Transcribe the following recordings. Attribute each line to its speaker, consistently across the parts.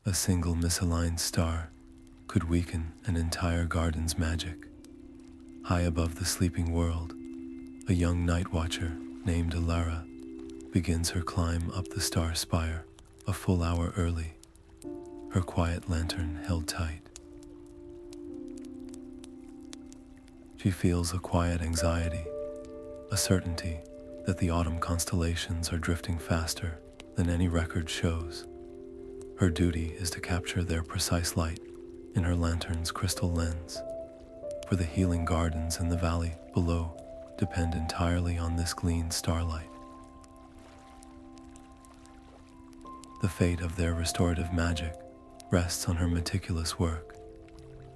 Speaker 1: A single misaligned star could weaken an entire garden's magic. High above the sleeping world, a young nightwatcher named Elara begins her climb up the star spire a full hour early, her quiet lantern held tight. She feels a quiet anxiety, a certainty that the autumn constellations are drifting faster than any record shows. Her duty is to capture their precise light in her lantern's crystal lens, for the healing gardens in the valley below depend entirely on this gleaming starlight. The fate of their restorative magic rests on her meticulous work.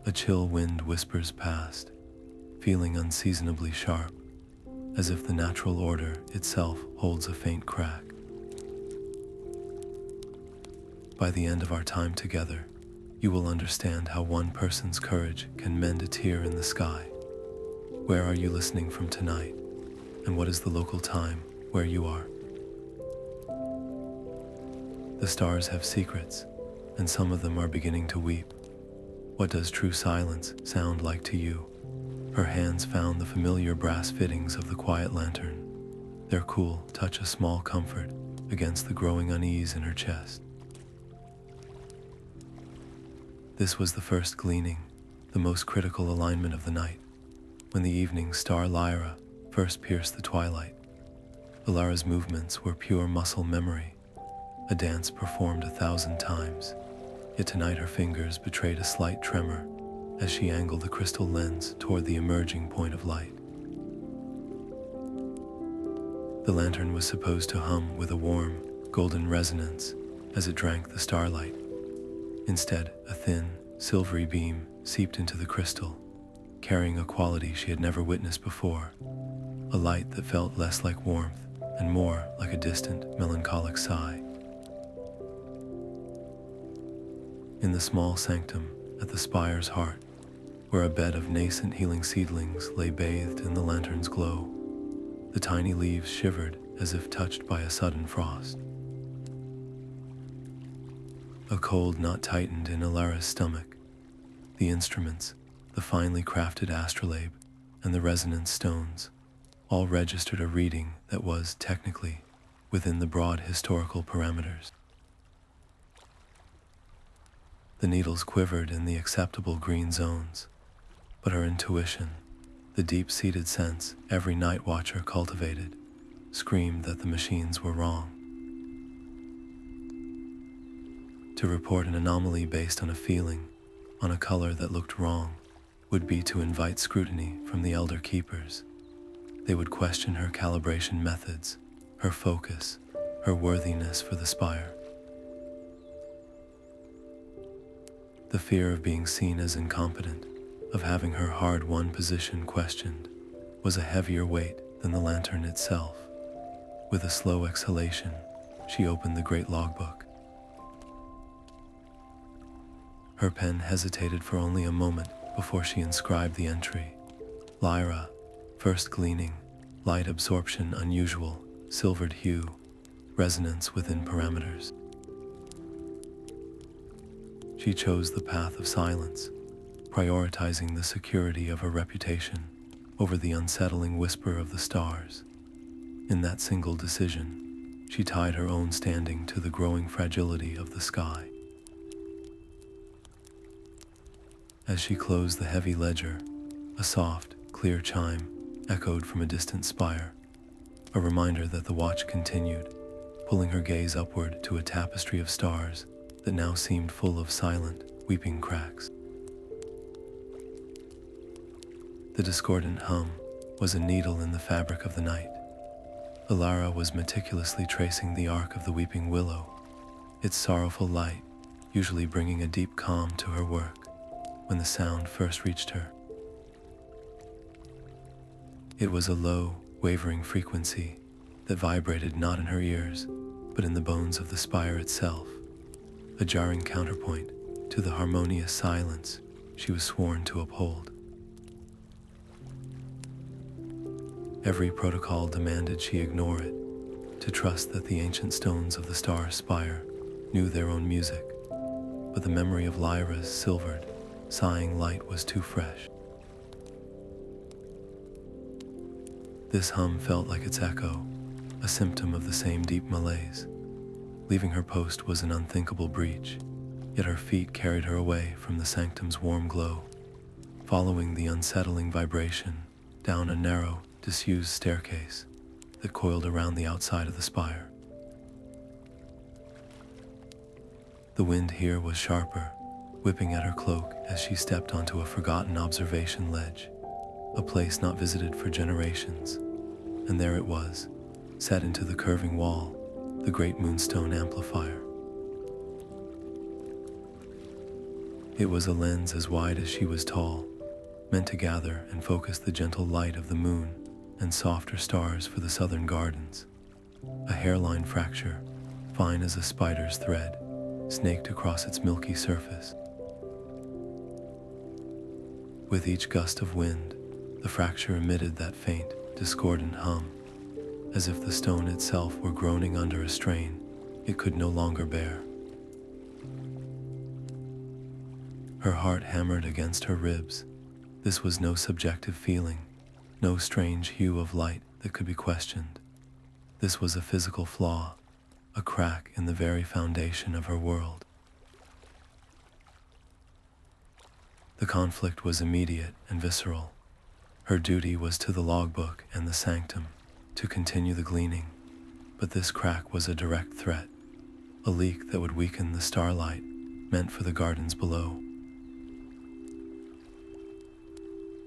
Speaker 1: A chill wind whispers past, feeling unseasonably sharp, as if the natural order itself holds a faint crack. By the end of our time together, you will understand how one person's courage can mend a tear in the sky. Where are you listening from tonight? And what is the local time where you are? The stars have secrets, and some of them are beginning to weep. What does true silence sound like to you? Her hands found the familiar brass fittings of the quiet lantern. Their cool touch a small comfort against the growing unease in her chest. This was the first gleaning, the most critical alignment of the night, when the evening star Lyra first pierced the twilight. Elara's movements were pure muscle memory, a dance performed 1,000 times, yet tonight her fingers betrayed a slight tremor as she angled the crystal lens toward the emerging point of light. The lantern was supposed to hum with a warm, golden resonance as it drank the starlight. Instead, a thin, silvery beam seeped into the crystal, carrying a quality she had never witnessed before, a light that felt less like warmth and more like a distant, melancholic sigh. In the small sanctum at the spire's heart, where a bed of nascent healing seedlings lay bathed in the lantern's glow, the tiny leaves shivered as if touched by a sudden frost. A cold knot tightened in Elara's stomach. The instruments, the finely crafted astrolabe, and the resonance stones all registered a reading that was, technically, within the broad historical parameters. The needles quivered in the acceptable green zones, but her intuition, the deep-seated sense every night watcher cultivated, screamed that the machines were wrong. To report an anomaly based on a feeling, on a color that looked wrong, would be to invite scrutiny from the elder keepers. They would question her calibration methods, her focus, her worthiness for the spire. The fear of being seen as incompetent, of having her hard-won position questioned, was a heavier weight than the lantern itself. With a slow exhalation, she opened the great logbook. Her pen hesitated for only a moment before she inscribed the entry. Lyra, first gleaning, light absorption unusual, silvered hue, resonance within parameters. She chose the path of silence, prioritizing the security of her reputation over the unsettling whisper of the stars. In that single decision, she tied her own standing to the growing fragility of the sky. As she closed the heavy ledger, a soft, clear chime echoed from a distant spire, a reminder that the watch continued, pulling her gaze upward to a tapestry of stars that now seemed full of silent, weeping cracks. The discordant hum was a needle in the fabric of the night. Elara was meticulously tracing the arc of the weeping willow, its sorrowful light usually bringing a deep calm to her work when the sound first reached her. It was a low, wavering frequency that vibrated not in her ears, but in the bones of the spire itself, a jarring counterpoint to the harmonious silence she was sworn to uphold. Every protocol demanded she ignore it, to trust that the ancient stones of the star spire knew their own music, but the memory of Lyra's silvered, sighing light was too fresh. This hum felt like its echo, a symptom of the same deep malaise. Leaving her post was an unthinkable breach, yet her feet carried her away from the sanctum's warm glow, following the unsettling vibration down a narrow, disused staircase that coiled around the outside of the spire. The wind here was sharper, whipping at her cloak as she stepped onto a forgotten observation ledge, a place not visited for generations. And there it was, set into the curving wall, the great Moonstone amplifier. It was a lens as wide as she was tall, meant to gather and focus the gentle light of the moon and softer stars for the southern gardens. A hairline fracture, fine as a spider's thread, snaked across its milky surface. With each gust of wind, the fracture emitted that faint, discordant hum, as if the stone itself were groaning under a strain it could no longer bear. Her heart hammered against her ribs. This was no subjective feeling, no strange hue of light that could be questioned. This was a physical flaw, a crack in the very foundation of her world. The conflict was immediate and visceral. Her duty was to the logbook and the sanctum, to continue the gleaning, but this crack was a direct threat, a leak that would weaken the starlight meant for the gardens below.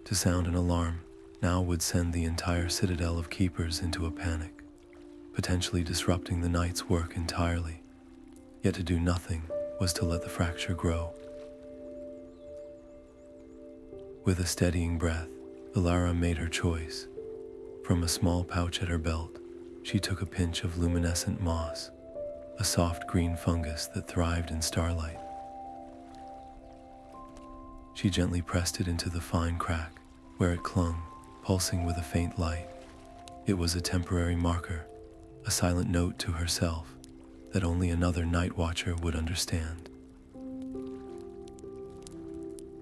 Speaker 1: To sound an alarm now would send the entire citadel of keepers into a panic, potentially disrupting the night's work entirely. Yet to do nothing was to let the fracture grow. With a steadying breath, Elara made her choice. From a small pouch at her belt, she took a pinch of luminescent moss, a soft green fungus that thrived in starlight. She gently pressed it into the fine crack, where it clung, pulsing with a faint light. It was a temporary marker, a silent note to herself that only another nightwatcher would understand.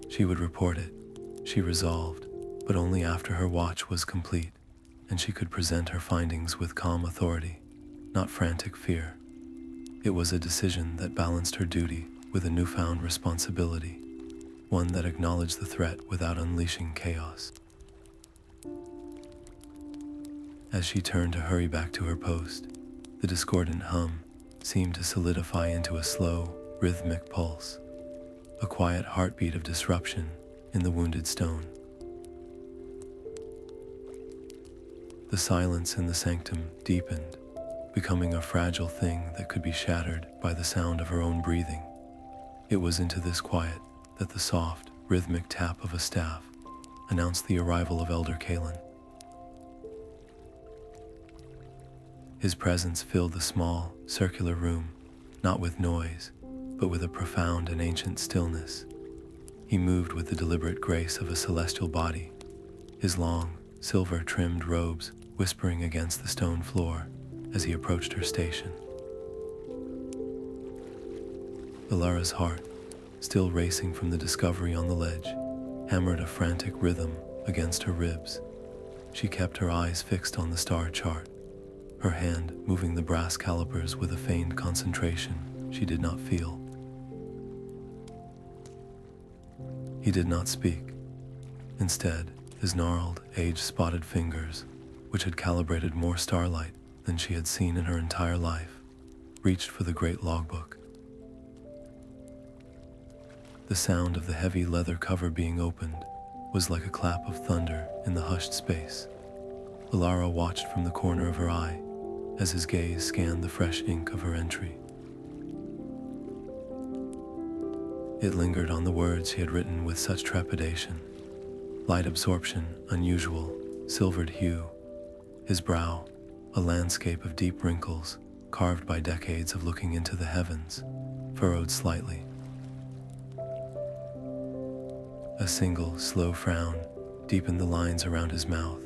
Speaker 1: She would report it, she resolved, but only after her watch was complete, and she could present her findings with calm authority, not frantic fear. It was a decision that balanced her duty with a newfound responsibility, one that acknowledged the threat without unleashing chaos. As she turned to hurry back to her post, the discordant hum seemed to solidify into a slow, rhythmic pulse, a quiet heartbeat of disruption in the wounded stone. The silence in the sanctum deepened, becoming a fragile thing that could be shattered by the sound of her own breathing. It was into this quiet that the soft, rhythmic tap of a staff announced the arrival of Elder Kalan. His presence filled the small, circular room, not with noise, but with a profound and ancient stillness. He moved with the deliberate grace of a celestial body, his long, silver-trimmed robes whispering against the stone floor as he approached her station. Elara's heart, still racing from the discovery on the ledge, hammered a frantic rhythm against her ribs. She kept her eyes fixed on the star chart, her hand moving the brass calipers with a feigned concentration she did not feel. He did not speak. Instead, his gnarled, age-spotted fingers, which had calibrated more starlight than she had seen in her entire life, reached for the great logbook. The sound of the heavy leather cover being opened was like a clap of thunder in the hushed space. Elara watched from the corner of her eye as his gaze scanned the fresh ink of her entry. It lingered on the words he had written with such trepidation. Light absorption, unusual, silvered hue. His brow, a landscape of deep wrinkles, carved by decades of looking into the heavens, furrowed slightly. A single, slow frown deepened the lines around his mouth.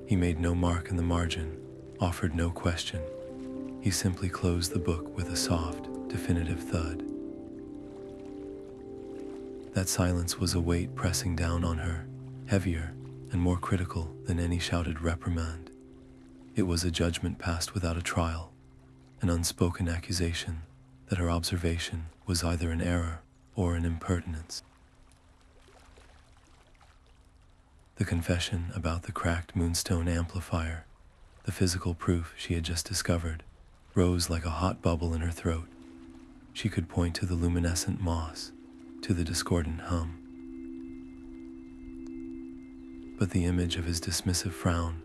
Speaker 1: He made no mark in the margin, offered no question. He simply closed the book with a soft, definitive thud. That silence was a weight pressing down on her, heavier and more critical than any shouted reprimand. It was a judgment passed without a trial, an unspoken accusation that her observation was either an error or an impertinence. The confession about the cracked Moonstone amplifier, the physical proof she had just discovered, rose like a hot bubble in her throat. She could point to the luminescent moss, to the discordant hum. But the image of his dismissive frown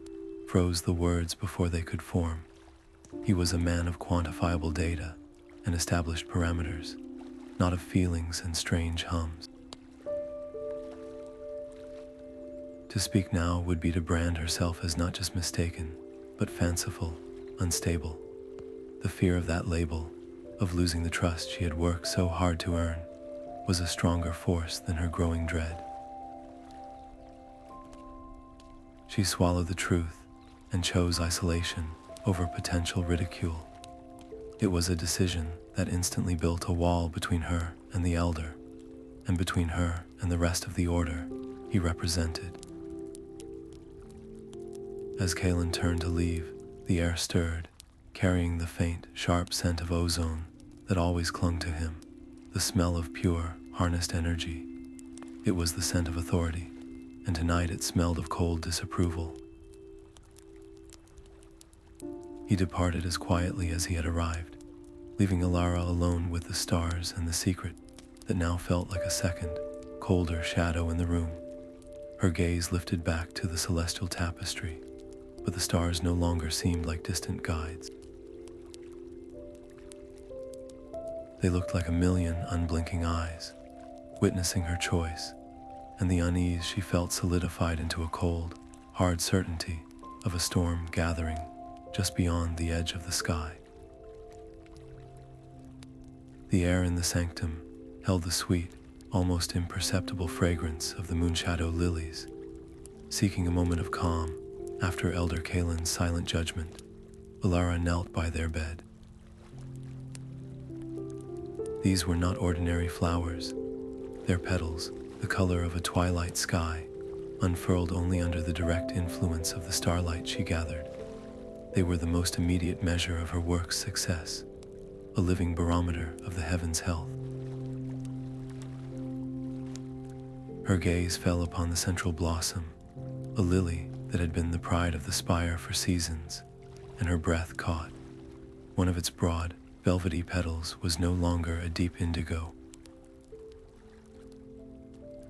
Speaker 1: froze the words before they could form. He was a man of quantifiable data and established parameters, not of feelings and strange hums. To speak now would be to brand herself as not just mistaken, but fanciful, unstable. The fear of that label, of losing the trust she had worked so hard to earn, was a stronger force than her growing dread. She swallowed the truth and chose isolation over potential ridicule. It was a decision that instantly built a wall between her and the Elder, and between her and the rest of the Order he represented. As Kalan turned to leave, the air stirred, carrying the faint, sharp scent of ozone that always clung to him, the smell of pure, harnessed energy. It was the scent of authority, and tonight it smelled of cold disapproval. He departed as quietly as he had arrived, leaving Elara alone with the stars and the secret that now felt like a second, colder shadow in the room. Her gaze lifted back to the celestial tapestry, but the stars no longer seemed like distant guides. They looked like a million unblinking eyes, witnessing her choice, and the unease she felt solidified into a cold, hard certainty of a storm gathering just beyond the edge of the sky. The air in the sanctum held the sweet, almost imperceptible fragrance of the moonshadow lilies. Seeking a moment of calm after Elder Kalan's silent judgment, Elara knelt by their bed. These were not ordinary flowers. Their petals, the color of a twilight sky, unfurled only under the direct influence of the starlight she gathered. They were the most immediate measure of her work's success, a living barometer of the heavens' health. Her gaze fell upon the central blossom, a lily that had been the pride of the spire for seasons, and her breath caught. One of its broad, velvety petals was no longer a deep indigo.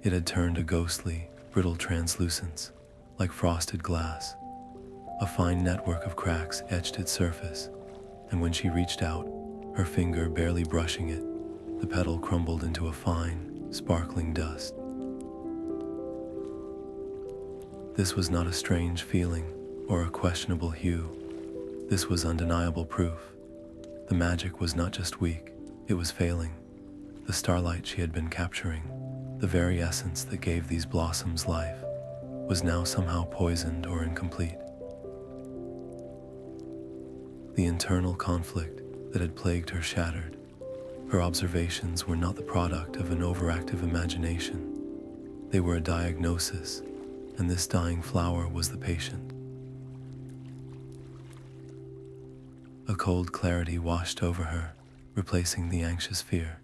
Speaker 1: It had turned a ghostly, brittle translucence, like frosted glass. A fine network of cracks etched its surface, and when she reached out, her finger barely brushing it, the petal crumbled into a fine, sparkling dust. This was not a strange feeling or a questionable hue. This was undeniable proof. The magic was not just weak, it was failing. The starlight she had been capturing, the very essence that gave these blossoms life, was now somehow poisoned or incomplete. The internal conflict that had plagued her shattered. Her observations were not the product of an overactive imagination. They were a diagnosis, and this dying flower was the patient. A cold clarity washed over her, replacing the anxious fear.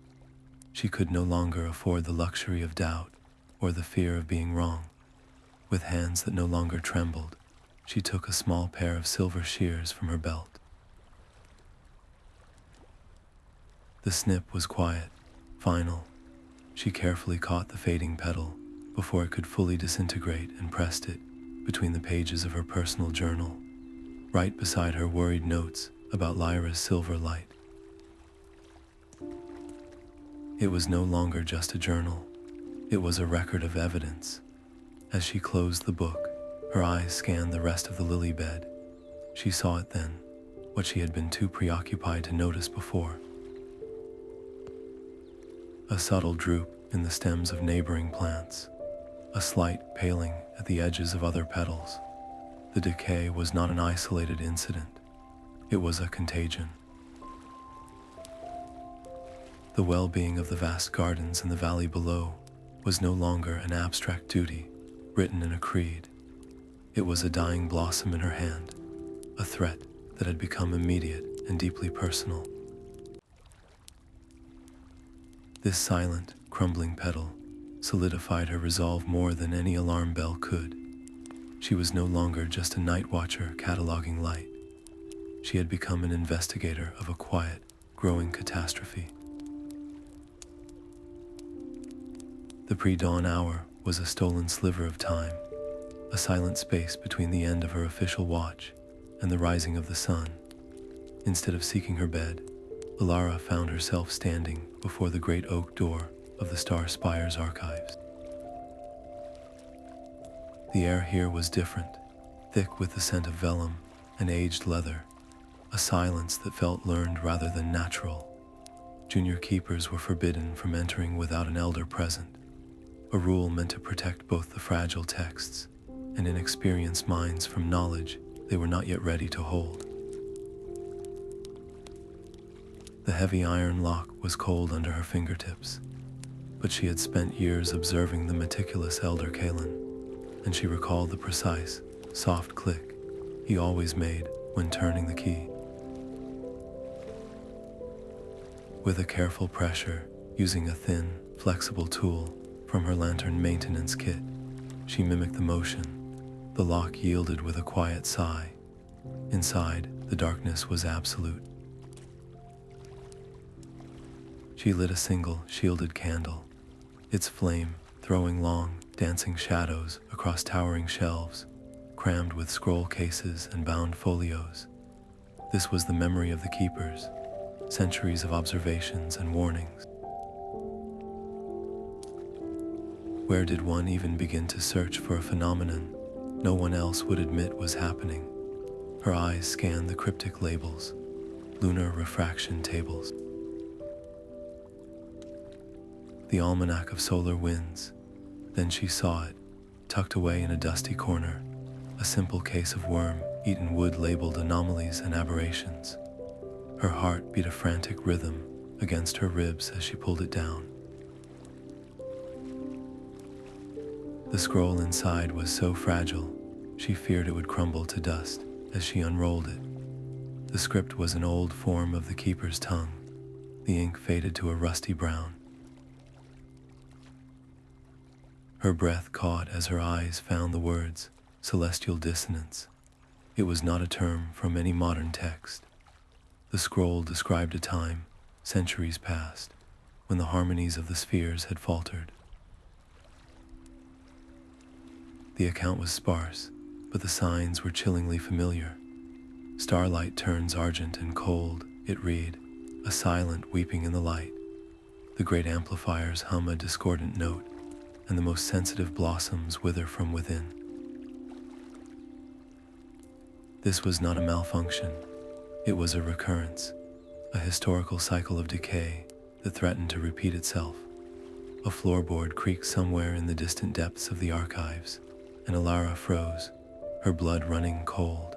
Speaker 1: She could no longer afford the luxury of doubt or the fear of being wrong. With hands that no longer trembled, she took a small pair of silver shears from her belt. The snip was quiet, final. She carefully caught the fading petal before it could fully disintegrate and pressed it between the pages of her personal journal, right beside her worried notes about Lyra's silver light. It was no longer just a journal. It was a record of evidence. As she closed the book, her eyes scanned the rest of the lily bed. She saw it then, what she had been too preoccupied to notice before. A subtle droop in the stems of neighboring plants, a slight paling at the edges of other petals. The decay was not an isolated incident. It was a contagion. The well-being of the vast gardens in the valley below was no longer an abstract duty written in a creed. It was a dying blossom in her hand, a threat that had become immediate and deeply personal. This silent, crumbling petal solidified her resolve more than any alarm bell could. She was no longer just a night watcher cataloging light. She had become an investigator of a quiet, growing catastrophe. The pre-dawn hour was a stolen sliver of time, a silent space between the end of her official watch and the rising of the sun. Instead of seeking her bed, Elara found herself standing before the great oak door of the Star Spire's archives. The air here was different, thick with the scent of vellum and aged leather, a silence that felt learned rather than natural. Junior keepers were forbidden from entering without an elder present, a rule meant to protect both the fragile texts and inexperienced minds from knowledge they were not yet ready to hold. The heavy iron lock was cold under her fingertips, but she had spent years observing the meticulous elder Kalan, and she recalled the precise, soft click he always made when turning the key. With a careful pressure, using a thin, flexible tool from her lantern maintenance kit, she mimicked the motion. The lock yielded with a quiet sigh. Inside, the darkness was absolute. She lit a single, shielded candle, its flame throwing long, dancing shadows across towering shelves, crammed with scroll cases and bound folios. This was the memory of the keepers, centuries of observations and warnings. Where did one even begin to search for a phenomenon no one else would admit was happening? Her eyes scanned the cryptic labels, lunar refraction tables, the almanac of solar winds. Then she saw it, tucked away in a dusty corner, a simple case of worm-eaten wood labeled anomalies and aberrations. Her heart beat a frantic rhythm against her ribs as she pulled it down. The scroll inside was so fragile, she feared it would crumble to dust as she unrolled it. The script was an old form of the keeper's tongue, the ink faded to a rusty brown. Her breath caught as her eyes found the words, celestial dissonance. It was not a term from any modern text. The scroll described a time, centuries past, when the harmonies of the spheres had faltered. The account was sparse, but the signs were chillingly familiar. Starlight turns argent and cold, it read, a silent weeping in the light. The great amplifiers hum a discordant note, and the most sensitive blossoms wither from within. This was not a malfunction, it was a recurrence, a historical cycle of decay that threatened to repeat itself. A floorboard creaked somewhere in the distant depths of the archives, and Elara froze, her blood running cold.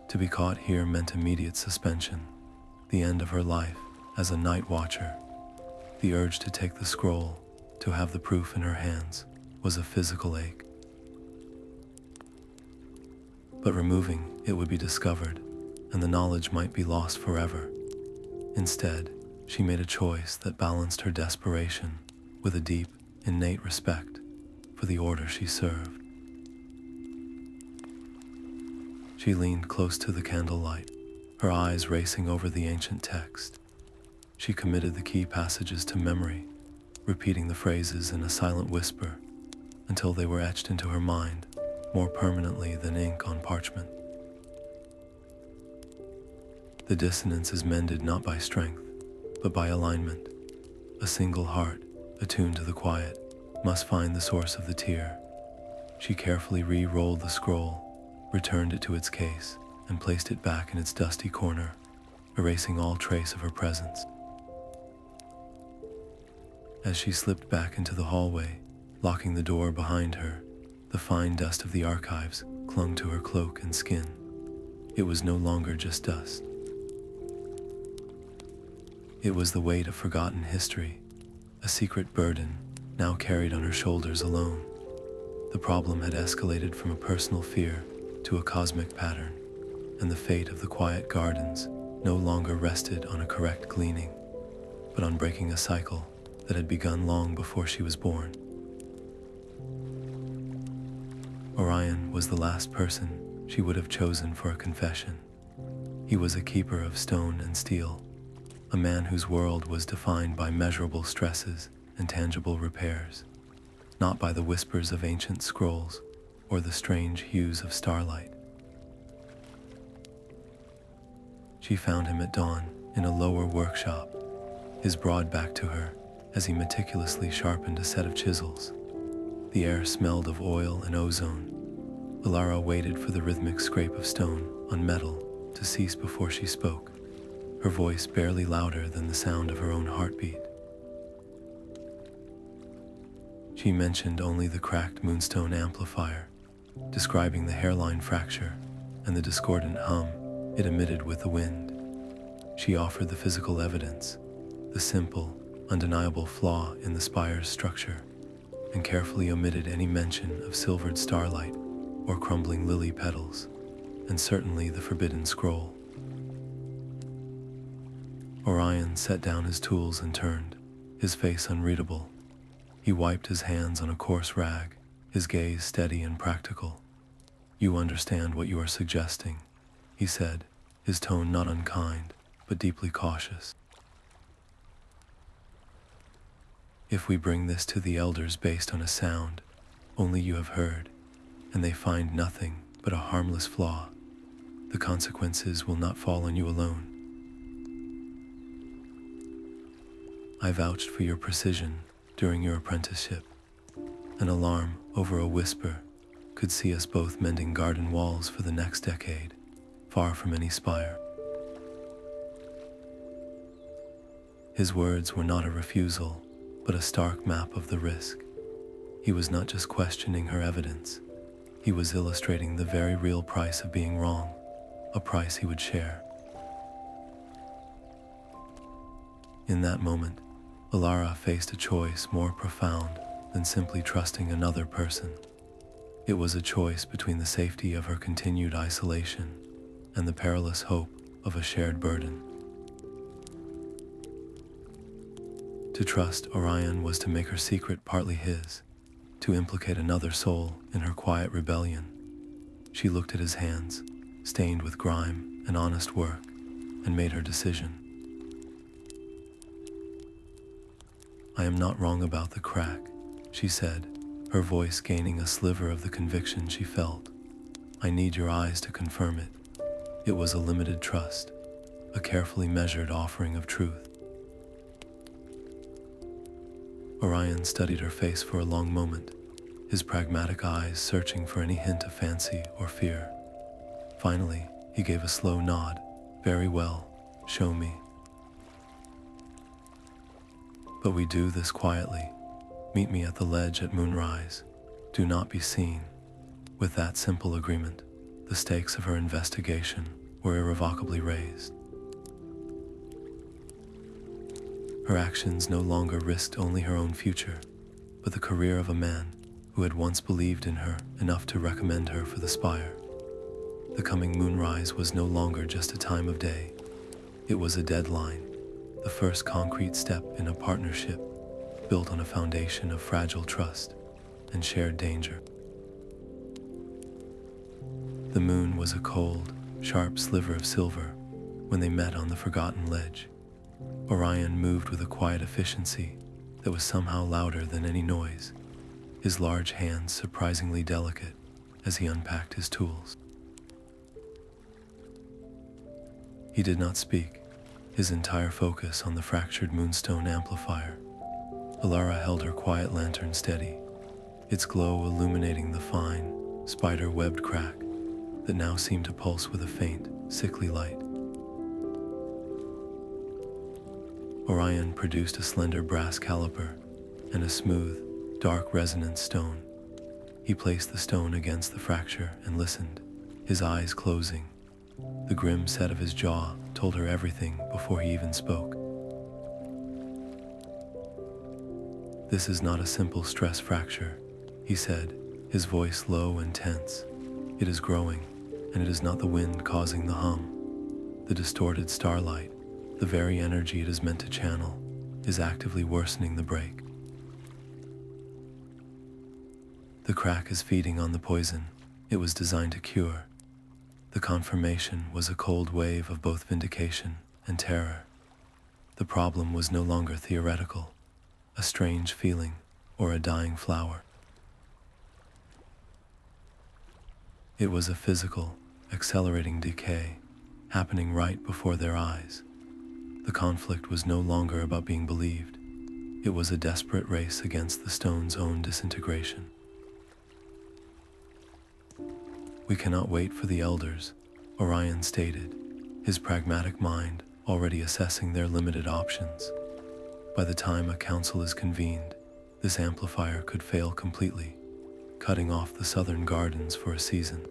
Speaker 1: To be caught here meant immediate suspension, the end of her life as a night watcher. The urge to take the scroll, to have the proof in her hands, was a physical ache. But removing it would be discovered, and the knowledge might be lost forever. Instead, she made a choice that balanced her desperation with a deep, innate respect for the order she served. She leaned close to the candlelight, her eyes racing over the ancient text. She committed the key passages to memory, repeating the phrases in a silent whisper until they were etched into her mind more permanently than ink on parchment. The dissonance is mended not by strength, but by alignment. A single heart, attuned to the quiet, must find the source of the tear. She carefully re-rolled the scroll, returned it to its case, and placed it back in its dusty corner, erasing all trace of her presence. As she slipped back into the hallway, locking the door behind her, the fine dust of the archives clung to her cloak and skin. It was no longer just dust. It was the weight of forgotten history, a secret burden now carried on her shoulders alone. The problem had escalated from a personal fear to a cosmic pattern, and the fate of the quiet gardens no longer rested on a correct gleaning, but on breaking a cycle that had begun long before she was born. Orion was the last person she would have chosen for a confession. He was a keeper of stone and steel, a man whose world was defined by measurable stresses and tangible repairs, not by the whispers of ancient scrolls or the strange hues of starlight. She found him at dawn in a lower workshop, his broad back to her as he meticulously sharpened a set of chisels. The air smelled of oil and ozone. Elara waited for the rhythmic scrape of stone on metal to cease before she spoke, her voice barely louder than the sound of her own heartbeat. She mentioned only the cracked Moonstone amplifier, describing the hairline fracture and the discordant hum it emitted with the wind. She offered the physical evidence, the simple, undeniable flaw in the spire's structure, and carefully omitted any mention of silvered starlight or crumbling lily petals, and certainly the forbidden scroll. Orion set down his tools and turned, his face unreadable. He wiped his hands on a coarse rag, his gaze steady and practical. "You understand what you are suggesting," he said, his tone not unkind, but deeply cautious. "If we bring this to the elders based on a sound only you have heard, and they find nothing but a harmless flaw, the consequences will not fall on you alone. I vouched for your precision during your apprenticeship. An alarm over a whisper could see us both mending garden walls for the next decade, far from any spire." His words were not a refusal, but a stark map of the risk. He was not just questioning her evidence, he was illustrating the very real price of being wrong, a price he would share. In that moment, Elara faced a choice more profound than simply trusting another person. It was a choice between the safety of her continued isolation and the perilous hope of a shared burden. To trust Orion was to make her secret partly his, to implicate another soul in her quiet rebellion. She looked at his hands, stained with grime and honest work, and made her decision. "I am not wrong about the crack," she said, her voice gaining a sliver of the conviction she felt. "I need your eyes to confirm it." It was a limited trust, a carefully measured offering of truth. Orion studied her face for a long moment, his pragmatic eyes searching for any hint of fancy or fear. Finally, he gave a slow nod. "Very well, show me. But we do this quietly. Meet me at the ledge at moonrise. Do not be seen." With that simple agreement, the stakes of her investigation were irrevocably raised. Her actions no longer risked only her own future, but the career of a man who had once believed in her enough to recommend her for the spire. The coming moonrise was no longer just a time of day. It was a deadline, the first concrete step in a partnership built on a foundation of fragile trust and shared danger. The moon was a cold, sharp sliver of silver when they met on the forgotten ledge. Orion moved with a quiet efficiency that was somehow louder than any noise, his large hands surprisingly delicate as he unpacked his tools. He did not speak, his entire focus on the fractured Moonstone amplifier. Elara held her quiet lantern steady, its glow illuminating the fine, spider-webbed crack that now seemed to pulse with a faint, sickly light. Orion produced a slender brass caliper and a smooth, dark resonance stone. He placed the stone against the fracture and listened, his eyes closing. The grim set of his jaw told her everything before he even spoke. "This is not a simple stress fracture," he said, his voice low and tense. "It is growing, and it is not the wind causing the hum. The distorted starlight, the very energy it is meant to channel, is actively worsening the break. The crack is feeding on the poison it was designed to cure." The confirmation was a cold wave of both vindication and terror. The problem was no longer theoretical, a strange feeling, or a dying flower. It was a physical, accelerating decay, happening right before their eyes. The conflict was no longer about being believed. It was a desperate race against the stone's own disintegration. "We cannot wait for the elders," Orion stated, his pragmatic mind already assessing their limited options. "By the time a council is convened, this amplifier could fail completely, cutting off the southern gardens for a season.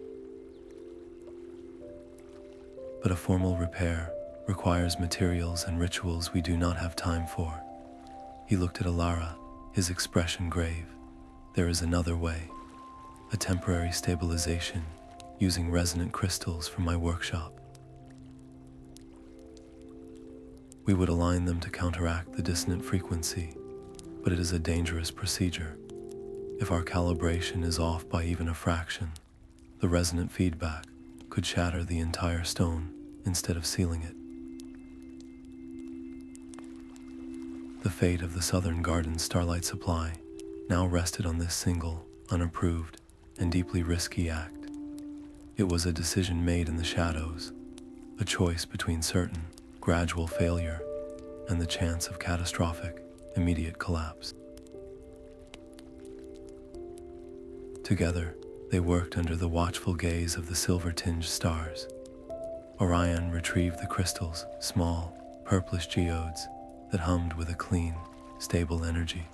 Speaker 1: But a formal repair requires materials and rituals we do not have time for." He looked at Elara, his expression grave. "There is another way, a temporary stabilization using resonant crystals from my workshop. We would align them to counteract the dissonant frequency, but it is a dangerous procedure. If our calibration is off by even a fraction, the resonant feedback could shatter the entire stone instead of sealing it." The fate of the Southern Garden Starlight supply now rested on this single, unapproved, and deeply risky act. It was a decision made in the shadows, a choice between certain, gradual failure and the chance of catastrophic, immediate collapse. Together, they worked under the watchful gaze of the silver-tinged stars. Orion retrieved the crystals, small, purplish geodes that hummed with a clean, stable energy.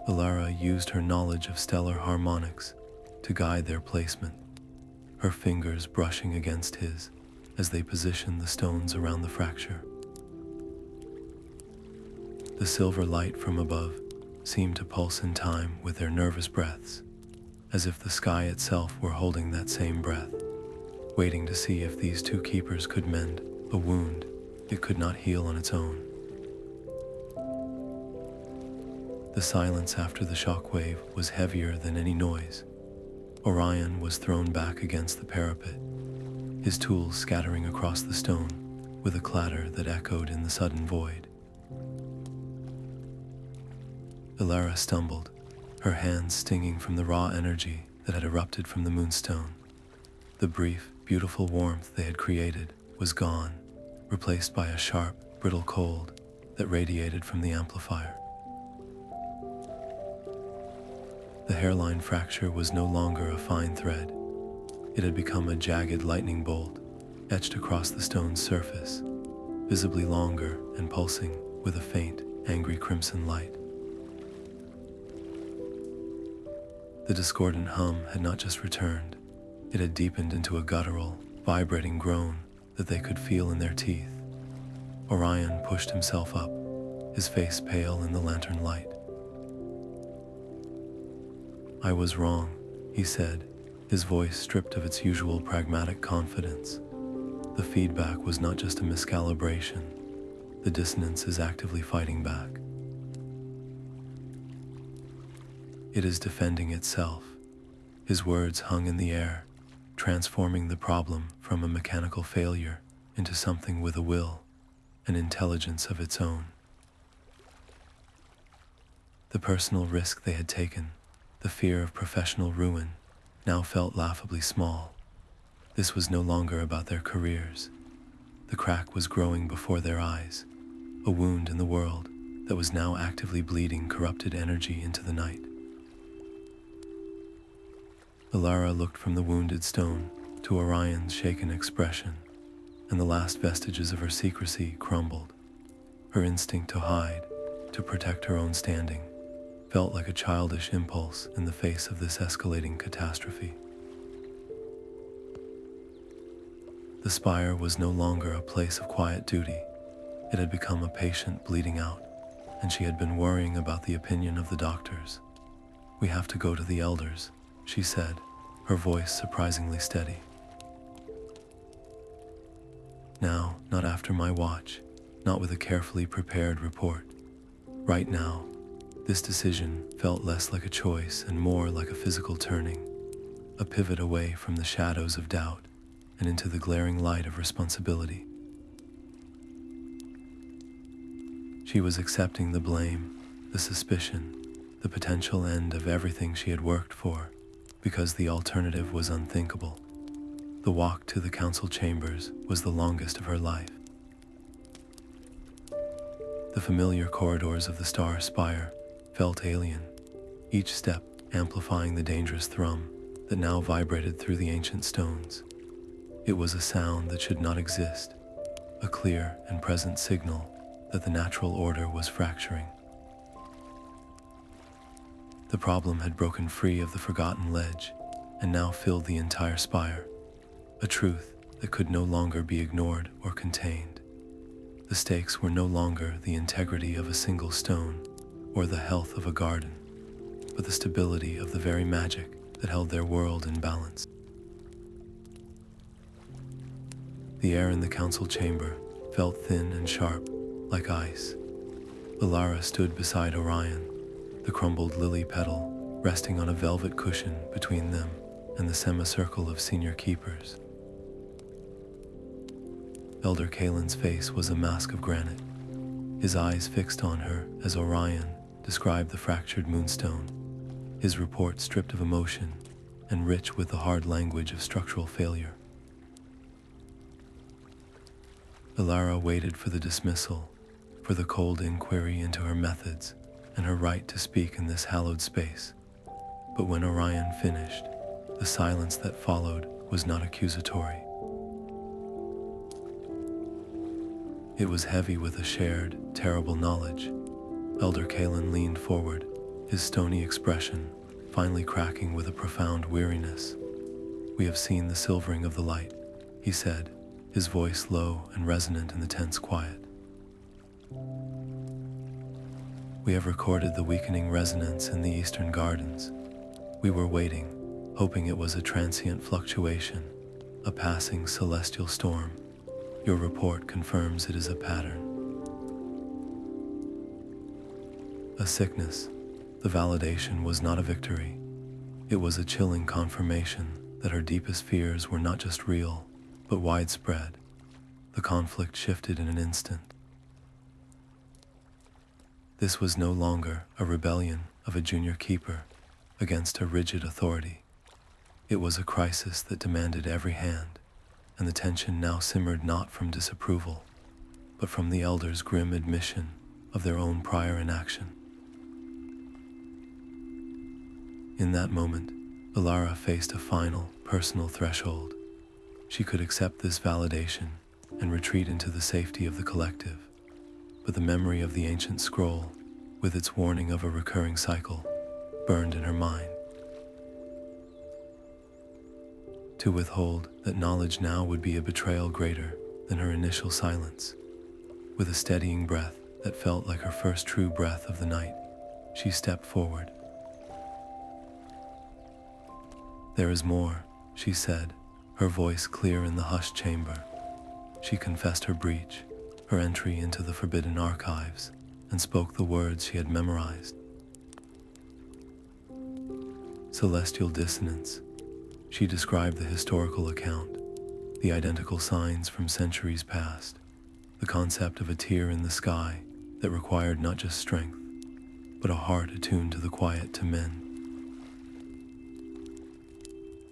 Speaker 1: Elara used her knowledge of stellar harmonics to guide their placement, her fingers brushing against his as they positioned the stones around the fracture. The silver light from above seemed to pulse in time with their nervous breaths, as if the sky itself were holding that same breath, waiting to see if these two keepers could mend a wound it could not heal on its own. The silence after the shockwave was heavier than any noise. Orion was thrown back against the parapet, his tools scattering across the stone with a clatter that echoed in the sudden void. Elara stumbled, her hands stinging from the raw energy that had erupted from the Moonstone. The brief, beautiful warmth they had created was gone, replaced by a sharp, brittle cold that radiated from the amplifier. The hairline fracture was no longer a fine thread. It had become a jagged lightning bolt, etched across the stone's surface, visibly longer and pulsing with a faint, angry crimson light. The discordant hum had not just returned, it had deepened into a guttural, vibrating groan that they could feel in their teeth. Orion pushed himself up, his face pale in the lantern light. "I was wrong," he said, his voice stripped of its usual pragmatic confidence. "The feedback was not just a miscalibration. The dissonance is actively fighting back. It is defending itself." His words hung in the air, transforming the problem from a mechanical failure into something with a will, an intelligence of its own. The personal risk they had taken, the fear of professional ruin, now felt laughably small. This was no longer about their careers. The crack was growing before their eyes, a wound in the world that was now actively bleeding corrupted energy into the night. Elara looked from the wounded stone to Orion's shaken expression, and the last vestiges of her secrecy crumbled. Her instinct to hide, to protect her own standing, felt like a childish impulse in the face of this escalating catastrophe. The spire was no longer a place of quiet duty. It had become a patient bleeding out and she had been worrying about the opinion of the doctors. "We have to go to the elders," she said, her voice surprisingly steady. "Now, not after my watch, not with a carefully prepared report. Right now." This decision felt less like a choice and more like a physical turning, a pivot away from the shadows of doubt and into the glaring light of responsibility. She was accepting the blame, the suspicion, the potential end of everything she had worked for, because the alternative was unthinkable. The walk to the council chambers was the longest of her life. The familiar corridors of the star spire felt alien, each step amplifying the dangerous thrum that now vibrated through the ancient stones. It was a sound that should not exist, a clear and present signal that the natural order was fracturing. The problem had broken free of the forgotten ledge and now filled the entire spire, a truth that could no longer be ignored or contained. The stakes were no longer the integrity of a single stone or the health of a garden, but the stability of the very magic that held their world in balance. The air in the council chamber felt thin and sharp, like ice. Elara stood beside Orion, the crumbled lily petal resting on a velvet cushion between them and the semicircle of senior keepers. Elder Kalan's face was a mask of granite, his eyes fixed on her as Orion described the fractured Moonstone, his report stripped of emotion and rich with the hard language of structural failure. Elara waited for the dismissal, for the cold inquiry into her methods and her right to speak in this hallowed space. But when Orion finished, the silence that followed was not accusatory. It was heavy with a shared, terrible knowledge. Elder Kalan leaned forward, his stony expression finally cracking with a profound weariness. "We have seen the silvering of the light," he said, his voice low and resonant in the tense quiet. "We have recorded the weakening resonance in the eastern gardens. We were waiting, hoping it was a transient fluctuation, a passing celestial storm. Your report confirms it is a pattern. A sickness. The validation was not a victory. It was a chilling confirmation that her deepest fears were not just real, but widespread. The conflict shifted in an instant. This was no longer a rebellion of a junior keeper against a rigid authority. It was a crisis that demanded every hand, and the tension now simmered not from disapproval, but from the elders' grim admission of their own prior inaction. In that moment, Elara faced a final, personal threshold. She could accept this validation and retreat into the safety of the collective, but the memory of the ancient scroll, with its warning of a recurring cycle, burned in her mind. To withhold that knowledge now would be a betrayal greater than her initial silence. With a steadying breath that felt like her first true breath of the night, she stepped forward. "There is more," she said, her voice clear in the hushed chamber. She confessed her breach, her entry into the forbidden archives, and spoke the words she had memorized. Celestial dissonance. She described the historical account, the identical signs from centuries past, the concept of a tear in the sky that required not just strength, but a heart attuned to the quiet to mend.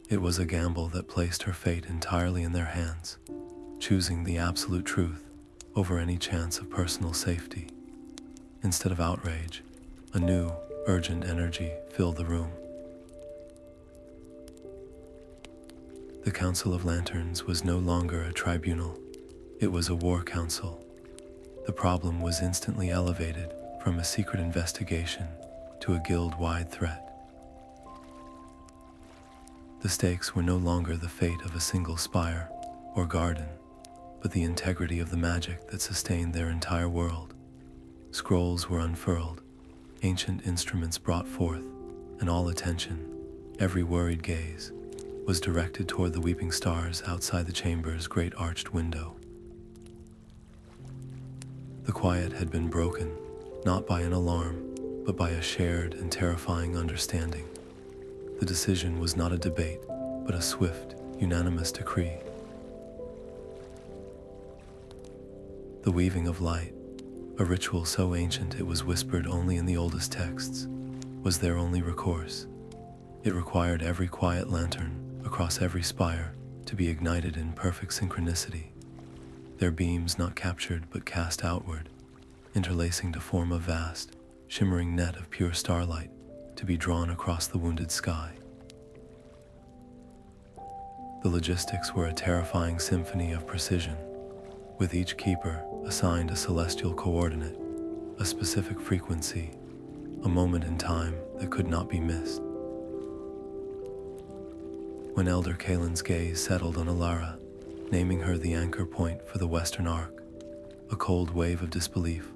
Speaker 1: It was a gamble that placed her fate entirely in their hands, choosing the absolute truth over any chance of personal safety. Instead of outrage, a new, urgent energy filled the room. The Council of Lanterns was no longer a tribunal. It was a war council. The problem was instantly elevated from a secret investigation to a guild-wide threat. The stakes were no longer the fate of a single spire or garden, but the integrity of the magic that sustained their entire world. Scrolls were unfurled, ancient instruments brought forth, and all attention, every worried gaze, was directed toward the weeping stars outside the chamber's great arched window. The quiet had been broken, not by an alarm, but by a shared and terrifying understanding. The decision was not a debate, but a swift, unanimous decree. The weaving of light, a ritual so ancient it was whispered only in the oldest texts, was their only recourse. It required every quiet lantern across every spire to be ignited in perfect synchronicity, their beams not captured but cast outward, interlacing to form a vast, shimmering net of pure starlight to be drawn across the wounded sky. The logistics were a terrifying symphony of precision, with each keeper assigned a celestial coordinate, a specific frequency, a moment in time that could not be missed. When Elder Kalan's gaze settled on Elara, naming her the anchor point for the Western Arc, a cold wave of disbelief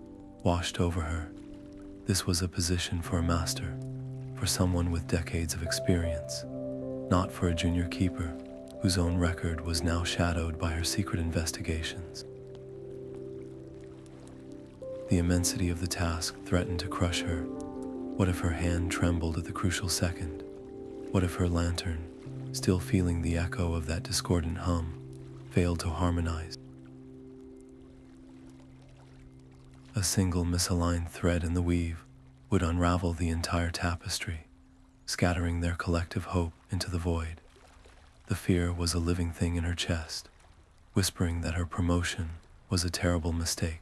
Speaker 1: washed over her. This was a position for a master, for someone with decades of experience, not for a junior keeper whose own record was now shadowed by her secret investigations. The immensity of the task threatened to crush her. What if her hand trembled at the crucial second? What if her lantern, still feeling the echo of that discordant hum, failed to harmonize? A single misaligned thread in the weave would unravel the entire tapestry, scattering their collective hope into the void. The fear was a living thing in her chest, whispering that her promotion was a terrible mistake,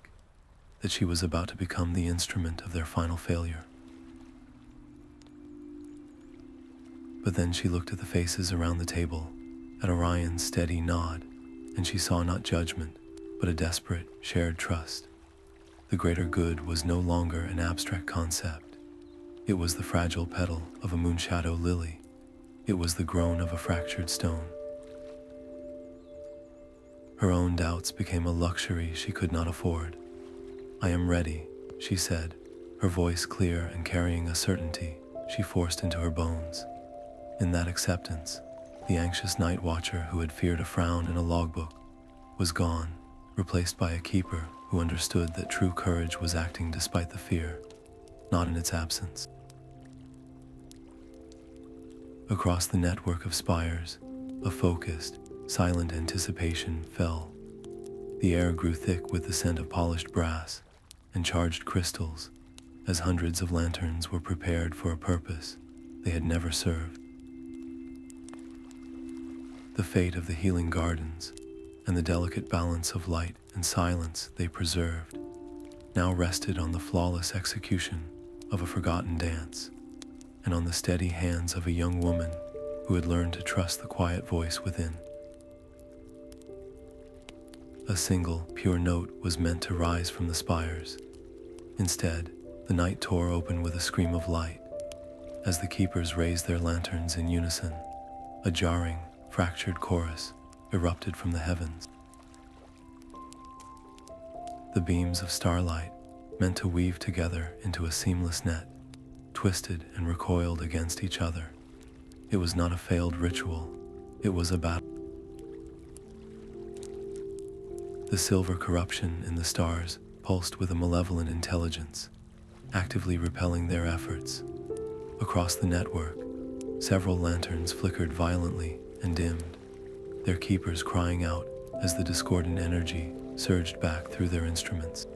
Speaker 1: that she was about to become the instrument of their final failure. But then she looked at the faces around the table, at Orion's steady nod, and she saw not judgment, but a desperate, shared trust. The greater good was no longer an abstract concept. It was the fragile petal of a moonshadow lily. It was the groan of a fractured stone. Her own doubts became a luxury she could not afford. "I am ready," she said, her voice clear and carrying a certainty she forced into her bones. In that acceptance, the anxious night watcher who had feared a frown in a logbook was gone, replaced by a keeper who understood that true courage was acting despite the fear, not in its absence. Across the network of spires, a focused, silent anticipation fell. The air grew thick with the scent of polished brass and charged crystals, as hundreds of lanterns were prepared for a purpose they had never served. The fate of the healing gardens and the delicate balance of light and silence they preserved now rested on the flawless execution of a forgotten dance, and on the steady hands of a young woman who had learned to trust the quiet voice within. A single, pure note was meant to rise from the spires. Instead, the night tore open with a scream of light. As the keepers raised their lanterns in unison, a jarring, fractured chorus erupted from the heavens. The beams of starlight, meant to weave together into a seamless net, twisted and recoiled against each other. It was not a failed ritual, it was a battle. The silver corruption in the stars pulsed with a malevolent intelligence, actively repelling their efforts. Across the network, several lanterns flickered violently and dimmed, their keepers crying out as the discordant energy surged back through their instruments.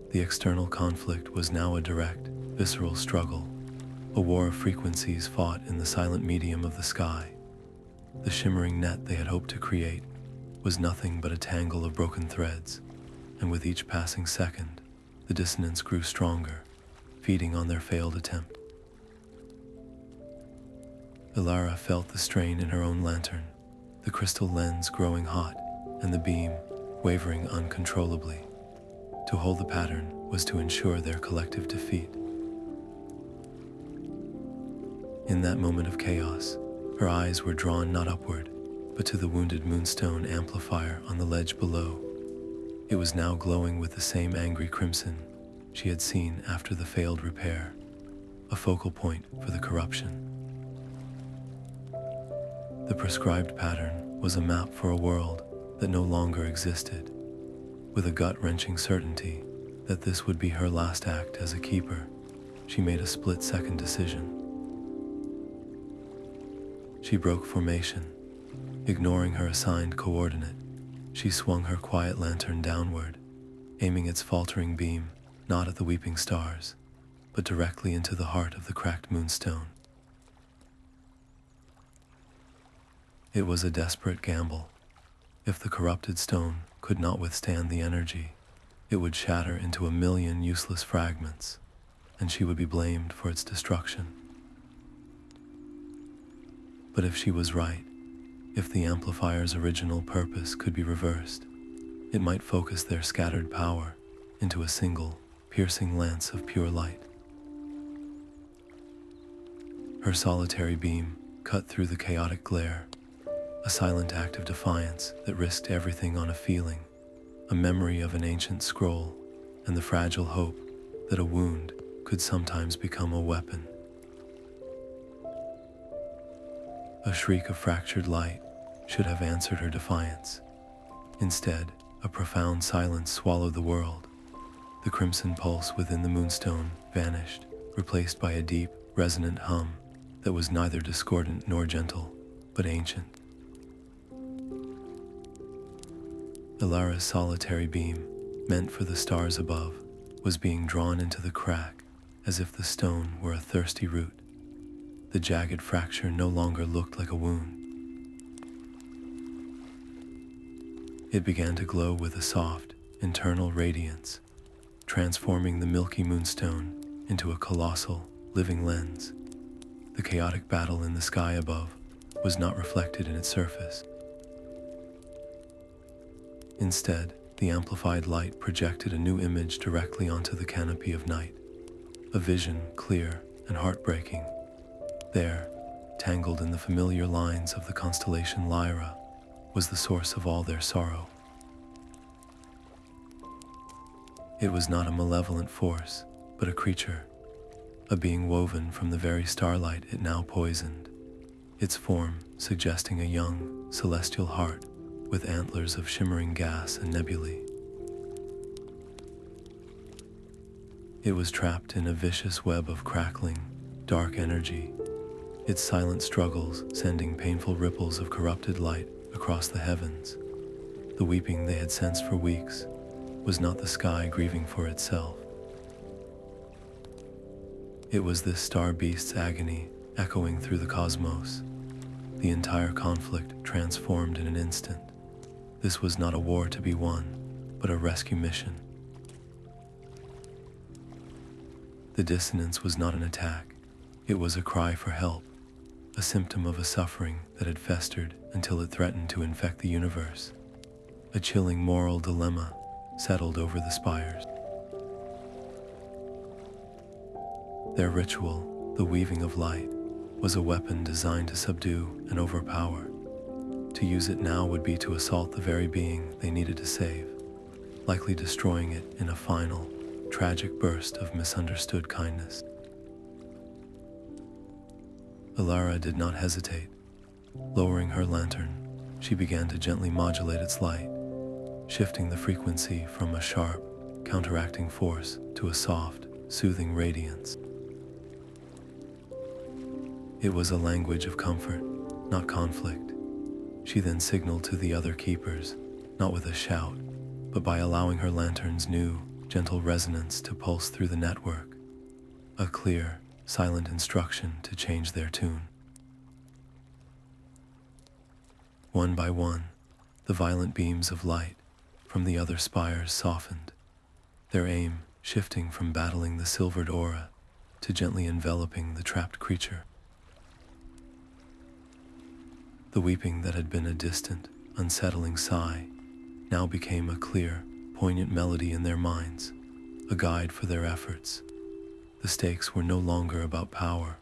Speaker 1: The external conflict was now a direct, visceral struggle, a war of frequencies fought in the silent medium of the sky. The shimmering net they had hoped to create was nothing but a tangle of broken threads, and with each passing second, the dissonance grew stronger, feeding on their failed attempt. Elara felt the strain in her own lantern, the crystal lens growing hot and the beam wavering uncontrollably. To hold the pattern was to ensure their collective defeat. In that moment of chaos, her eyes were drawn not upward, but to the wounded Moonstone amplifier on the ledge below. It was now glowing with the same angry crimson she had seen after the failed repair, a focal point for the corruption. The prescribed pattern was a map for a world that no longer existed, with a gut-wrenching certainty that this would be her last act as a keeper. She made a split-second decision. She broke formation. Ignoring her assigned coordinate, she swung her quiet lantern downward, aiming its faltering beam not at the weeping stars, but directly into the heart of the cracked Moonstone. It was a desperate gamble. If the corrupted stone could not withstand the energy, it would shatter into a million useless fragments, and she would be blamed for its destruction. But if she was right, if the amplifier's original purpose could be reversed, it might focus their scattered power into a single, piercing lance of pure light. Her solitary beam cut through the chaotic glare, a silent act of defiance that risked everything on a feeling, a memory of an ancient scroll, and the fragile hope that a wound could sometimes become a weapon. A shriek of fractured light should have answered her defiance. Instead, a profound silence swallowed the world. The crimson pulse within the Moonstone vanished, replaced by a deep, resonant hum that was neither discordant nor gentle, but ancient. Elara's solitary beam, meant for the stars above, was being drawn into the crack as if the stone were a thirsty root. The jagged fracture no longer looked like a wound. It began to glow with a soft, internal radiance, transforming the milky Moonstone into a colossal, living lens. The chaotic battle in the sky above was not reflected in its surface. Instead, the amplified light projected a new image directly onto the canopy of night, a vision clear and heartbreaking. There, tangled in the familiar lines of the constellation Lyra, was the source of all their sorrow. It was not a malevolent force, but a creature, a being woven from the very starlight it now poisoned, its form suggesting a young, celestial heart with antlers of shimmering gas and nebulae. It was trapped in a vicious web of crackling, dark energy, its silent struggles sending painful ripples of corrupted light across the heavens. The weeping they had sensed for weeks was not the sky grieving for itself. It was this star beast's agony echoing through the cosmos, the entire conflict transformed in an instant. This was not a war to be won, but a rescue mission. The dissonance was not an attack, it was a cry for help, a symptom of a suffering that had festered until it threatened to infect the universe. A chilling moral dilemma settled over the spires. Their ritual, the weaving of light, was a weapon designed to subdue and overpower. To use it now would be to assault the very being they needed to save, likely destroying it in a final, tragic burst of misunderstood kindness. Elara did not hesitate. Lowering her lantern, she began to gently modulate its light, shifting the frequency from a sharp, counteracting force to a soft, soothing radiance. It was a language of comfort, not conflict. She then signaled to the other keepers, not with a shout, but by allowing her lantern's new, gentle resonance to pulse through the network, a clear, silent instruction to change their tune. One by one, the violent beams of light from the other spires softened, their aim shifting from battling the silvered aura to gently enveloping the trapped creature. The weeping that had been a distant, unsettling sigh now became a clear, poignant melody in their minds, a guide for their efforts. The stakes were no longer about power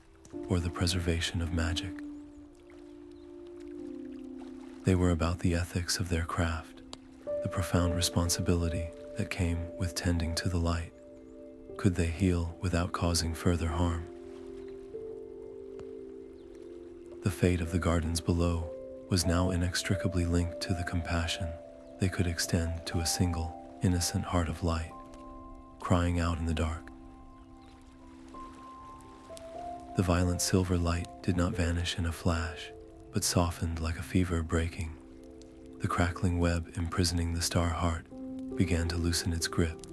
Speaker 1: or the preservation of magic. They were about the ethics of their craft, the profound responsibility that came with tending to the light. Could they heal without causing further harm? The fate of the gardens below was now inextricably linked to the compassion they could extend to a single, innocent heart of light, crying out in the dark. The violent silver light did not vanish in a flash, but softened like a fever breaking. The crackling web imprisoning the star heart began to loosen its grip,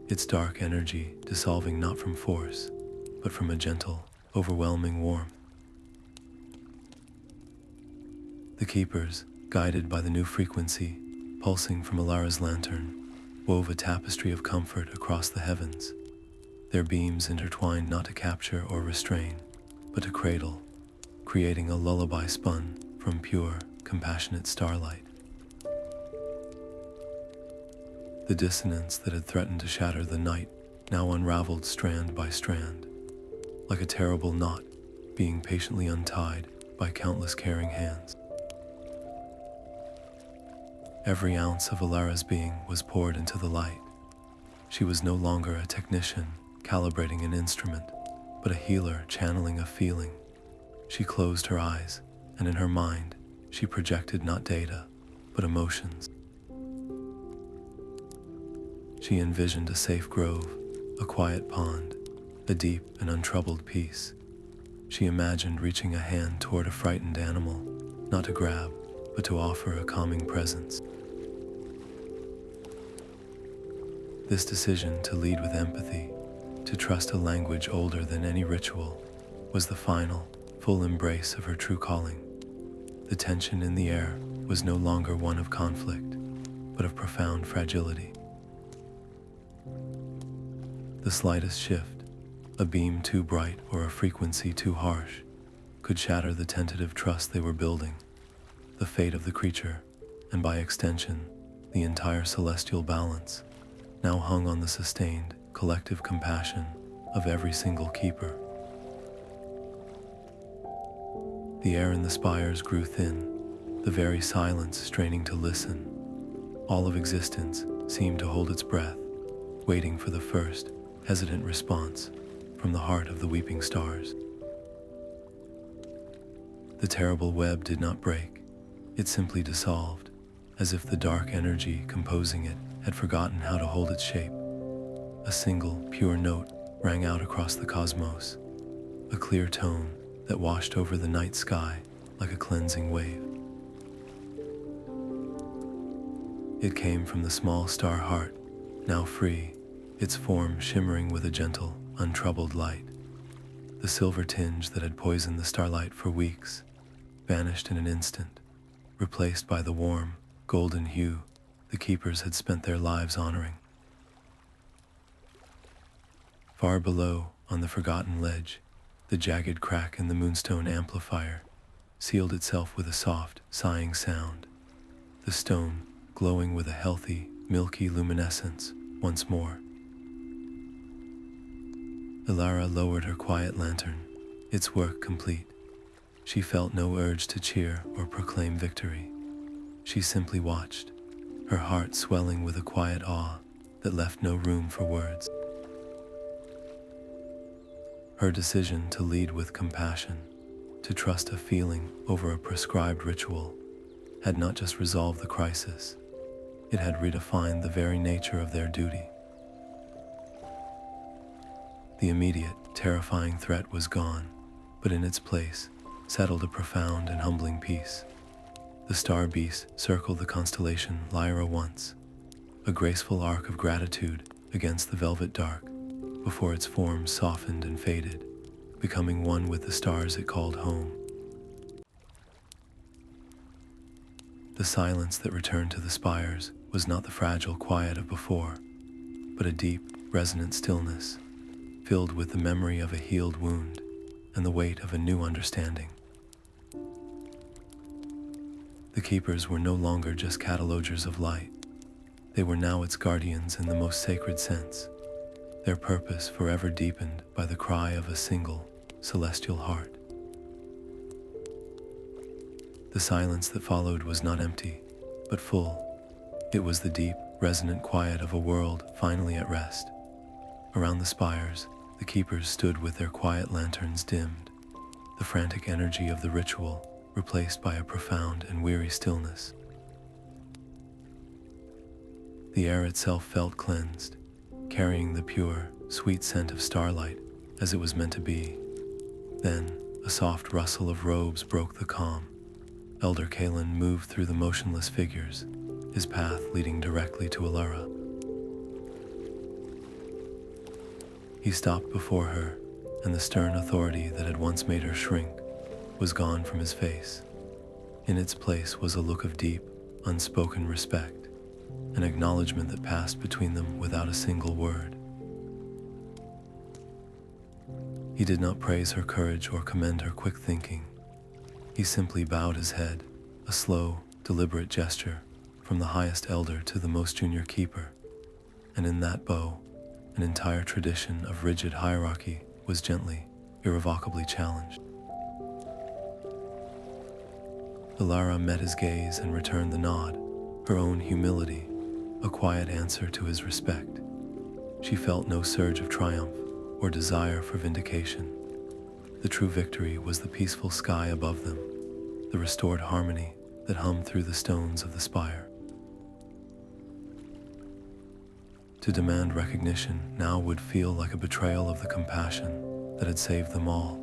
Speaker 1: its dark energy dissolving not from force, but from a gentle, overwhelming warmth. The keepers, guided by the new frequency pulsing from Elara's lantern, wove a tapestry of comfort across the heavens, their beams intertwined not to capture or restrain, but to cradle, creating a lullaby spun from pure, compassionate starlight. The dissonance that had threatened to shatter the night now unraveled strand by strand, like a terrible knot being patiently untied by countless caring hands. Every ounce of Elara's being was poured into the light. She was no longer a technician calibrating an instrument, but a healer channeling a feeling. She closed her eyes, and in her mind, she projected not data, but emotions. She envisioned a safe grove, a quiet pond, a deep and untroubled peace. She imagined reaching a hand toward a frightened animal, not to grab, but to offer a calming presence. This decision to lead with empathy, to trust a language older than any ritual, was the final, full embrace of her true calling. The tension in the air was no longer one of conflict, but of profound fragility. The slightest shift, a beam too bright or a frequency too harsh, could shatter the tentative trust they were building. The fate of the creature, and by extension, the entire celestial balance, now hung on the sustained, collective compassion of every single keeper. The air in the spires grew thin, the very silence straining to listen. All of existence seemed to hold its breath, waiting for the first, hesitant response from the heart of the weeping stars. The terrible web did not break, it simply dissolved, as if the dark energy composing it had forgotten how to hold its shape. A single, pure note rang out across the cosmos, a clear tone that washed over the night sky like a cleansing wave. It came from the small star heart, now free, its form shimmering with a gentle, untroubled light. The silver tinge that had poisoned the starlight for weeks vanished in an instant, replaced by the warm, golden hue the keepers had spent their lives honoring. Far below, on the forgotten ledge, the jagged crack in the Moonstone amplifier sealed itself with a soft, sighing sound, the stone glowing with a healthy, milky luminescence once more. Elara lowered her quiet lantern, its work complete. She felt no urge to cheer or proclaim victory. She simply watched, her heart swelling with a quiet awe that left no room for words. Her decision to lead with compassion, to trust a feeling over a prescribed ritual, had not just resolved the crisis, it had redefined the very nature of their duty. The immediate, terrifying threat was gone, but in its place settled a profound and humbling peace. The star beast circled the constellation Lyra once, a graceful arc of gratitude against the velvet dark, before its form softened and faded, becoming one with the stars it called home. The silence that returned to the spires was not the fragile quiet of before, but a deep, resonant stillness, filled with the memory of a healed wound and the weight of a new understanding. The keepers were no longer just catalogers of light. They were now its guardians in the most sacred sense, their purpose forever deepened by the cry of a single, celestial heart. The silence that followed was not empty, but full, It was the deep, resonant quiet of a world finally at rest. Around the spires, the keepers stood with their quiet lanterns dimmed, the frantic energy of the ritual replaced by a profound and weary stillness. The air itself felt cleansed, carrying the pure, sweet scent of starlight as it was meant to be. Then, a soft rustle of robes broke the calm. Elder Kalan moved through the motionless figures, his path leading directly to Elara. He stopped before her, and the stern authority that had once made her shrink was gone from his face. In its place was a look of deep, unspoken respect, an acknowledgement that passed between them without a single word. He did not praise her courage or commend her quick thinking. He simply bowed his head, a slow, deliberate gesture from the highest elder to the most junior keeper, and in that bow, an entire tradition of rigid hierarchy was gently, irrevocably challenged. Elara met his gaze and returned the nod, her own humility, a quiet answer to his respect. She felt no surge of triumph or desire for vindication. The true victory was the peaceful sky above them, the restored harmony that hummed through the stones of the spire. To demand recognition now would feel like a betrayal of the compassion that had saved them all.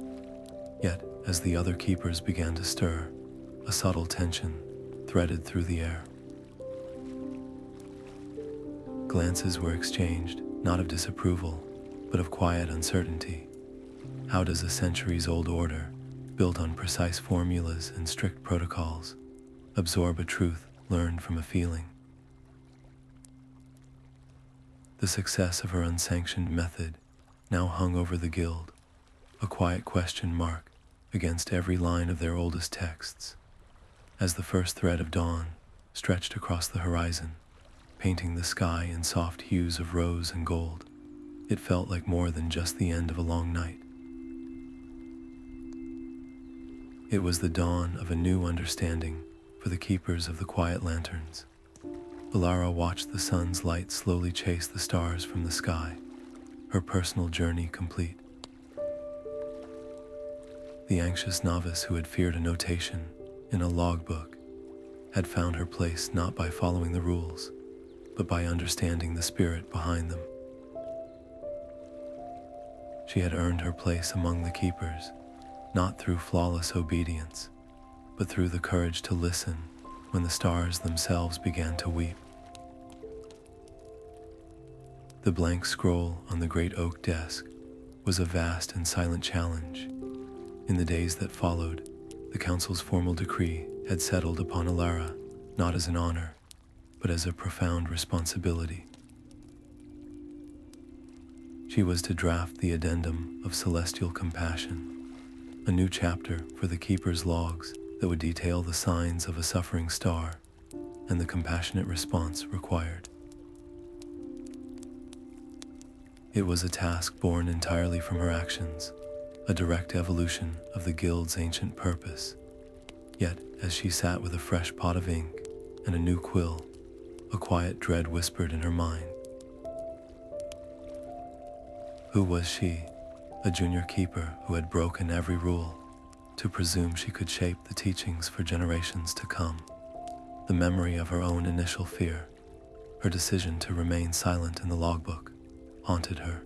Speaker 1: Yet, as the other keepers began to stir, a subtle tension threaded through the air. Glances were exchanged, not of disapproval, but of quiet uncertainty. How does a centuries-old order, built on precise formulas and strict protocols, absorb a truth learned from a feeling? The success of her unsanctioned method now hung over the guild, a quiet question mark against every line of their oldest texts. As the first thread of dawn stretched across the horizon, painting the sky in soft hues of rose and gold, it felt like more than just the end of a long night. It was the dawn of a new understanding for the keepers of the quiet lanterns. Elara watched the sun's light slowly chase the stars from the sky, her personal journey complete. The anxious novice who had feared a notation in a logbook had found her place not by following the rules, but by understanding the spirit behind them. She had earned her place among the keepers, not through flawless obedience, but through the courage to listen when the stars themselves began to weep. The blank scroll on the great oak desk was a vast and silent challenge. In the days that followed, the council's formal decree had settled upon Elara not as an honor, but as a profound responsibility. She was to draft the Addendum of Celestial Compassion, a new chapter for the Keeper's logs that would detail the signs of a suffering star and the compassionate response required. It was a task born entirely from her actions, a direct evolution of the Guild's ancient purpose. Yet, as she sat with a fresh pot of ink and a new quill, a quiet dread whispered in her mind. Who was she, a junior keeper who had broken every rule, to presume she could shape the teachings for generations to come? The memory of her own initial fear, her decision to remain silent in the logbook, haunted her.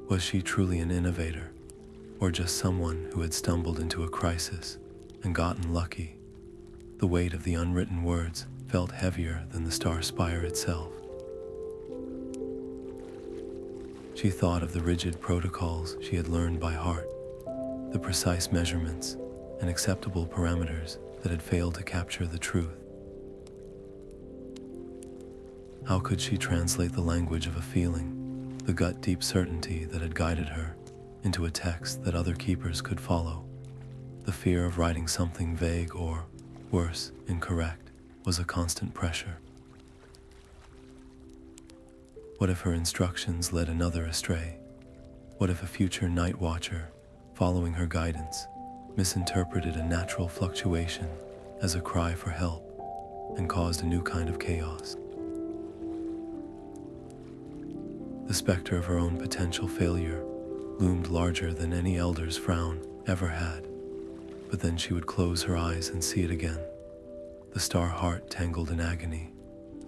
Speaker 1: Was she truly an innovator, or just someone who had stumbled into a crisis and gotten lucky? The weight of the unwritten words felt heavier than the star spire itself. She thought of the rigid protocols she had learned by heart, the precise measurements and acceptable parameters that had failed to capture the truth. How could she translate the language of a feeling, the gut-deep certainty that had guided her, into a text that other keepers could follow? The fear of writing something vague or, worse, incorrect, was a constant pressure. What if her instructions led another astray? What if a future nightwatcher, following her guidance, misinterpreted a natural fluctuation as a cry for help and caused a new kind of chaos. The specter of her own potential failure loomed larger than any elder's frown ever had, but then she would close her eyes and see it again, the star heart tangled in agony,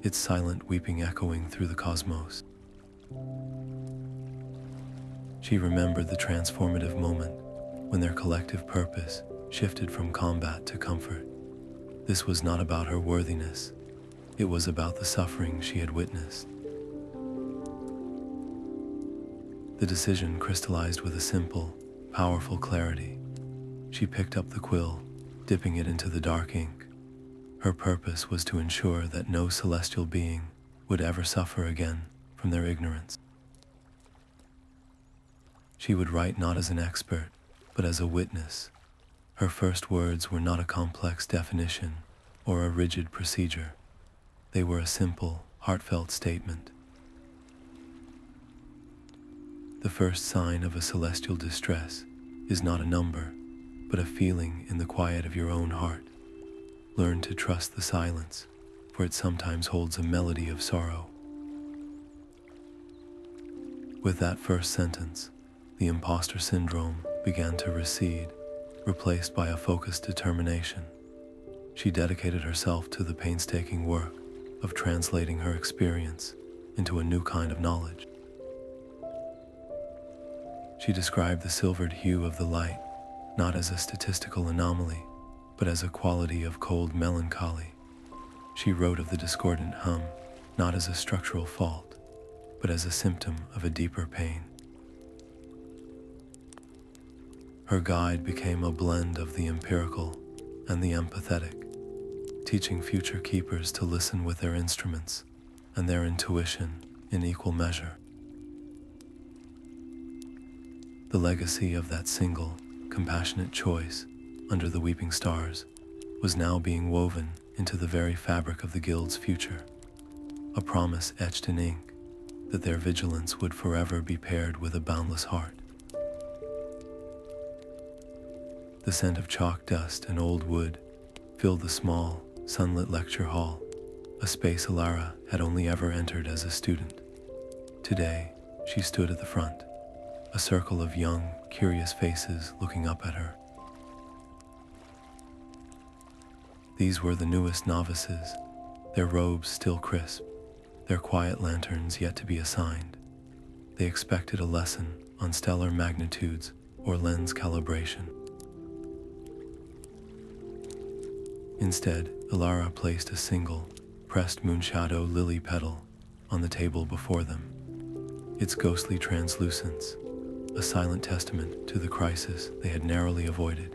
Speaker 1: its silent weeping echoing through the cosmos. She remembered the transformative moment when their collective purpose shifted from combat to comfort. This was not about her worthiness, it was about the suffering she had witnessed. The decision crystallized with a simple, powerful clarity. She picked up the quill, dipping it into the dark ink. Her purpose was to ensure that no celestial being would ever suffer again from their ignorance. She would write not as an expert, but as a witness. Her first words were not a complex definition or a rigid procedure. They were a simple, heartfelt statement. The first sign of a celestial distress is not a number, but a feeling in the quiet of your own heart. Learn to trust the silence, for it sometimes holds a melody of sorrow. With that first sentence, the imposter syndrome began to recede, replaced by a focused determination. She dedicated herself to the painstaking work of translating her experience into a new kind of knowledge. She described the silvered hue of the light not as a statistical anomaly, but as a quality of cold melancholy. She wrote of the discordant hum not as a structural fault, but as a symptom of a deeper pain. Her guide became a blend of the empirical and the empathetic, teaching future keepers to listen with their instruments and their intuition in equal measure. The legacy of that single, compassionate choice under the weeping stars was now being woven into the very fabric of the Guild's future, a promise etched in ink that their vigilance would forever be paired with a boundless heart. The scent of chalk dust and old wood filled the small, sunlit lecture hall, a space Elara had only ever entered as a student. Today, she stood at the front, a circle of young, curious faces looking up at her. These were the newest novices, their robes still crisp, their quiet lanterns yet to be assigned. They expected a lesson on stellar magnitudes or lens calibration. Instead, Elara placed a single, pressed moonshadow lily petal on the table before them. Its ghostly translucence, a silent testament to the crisis they had narrowly avoided.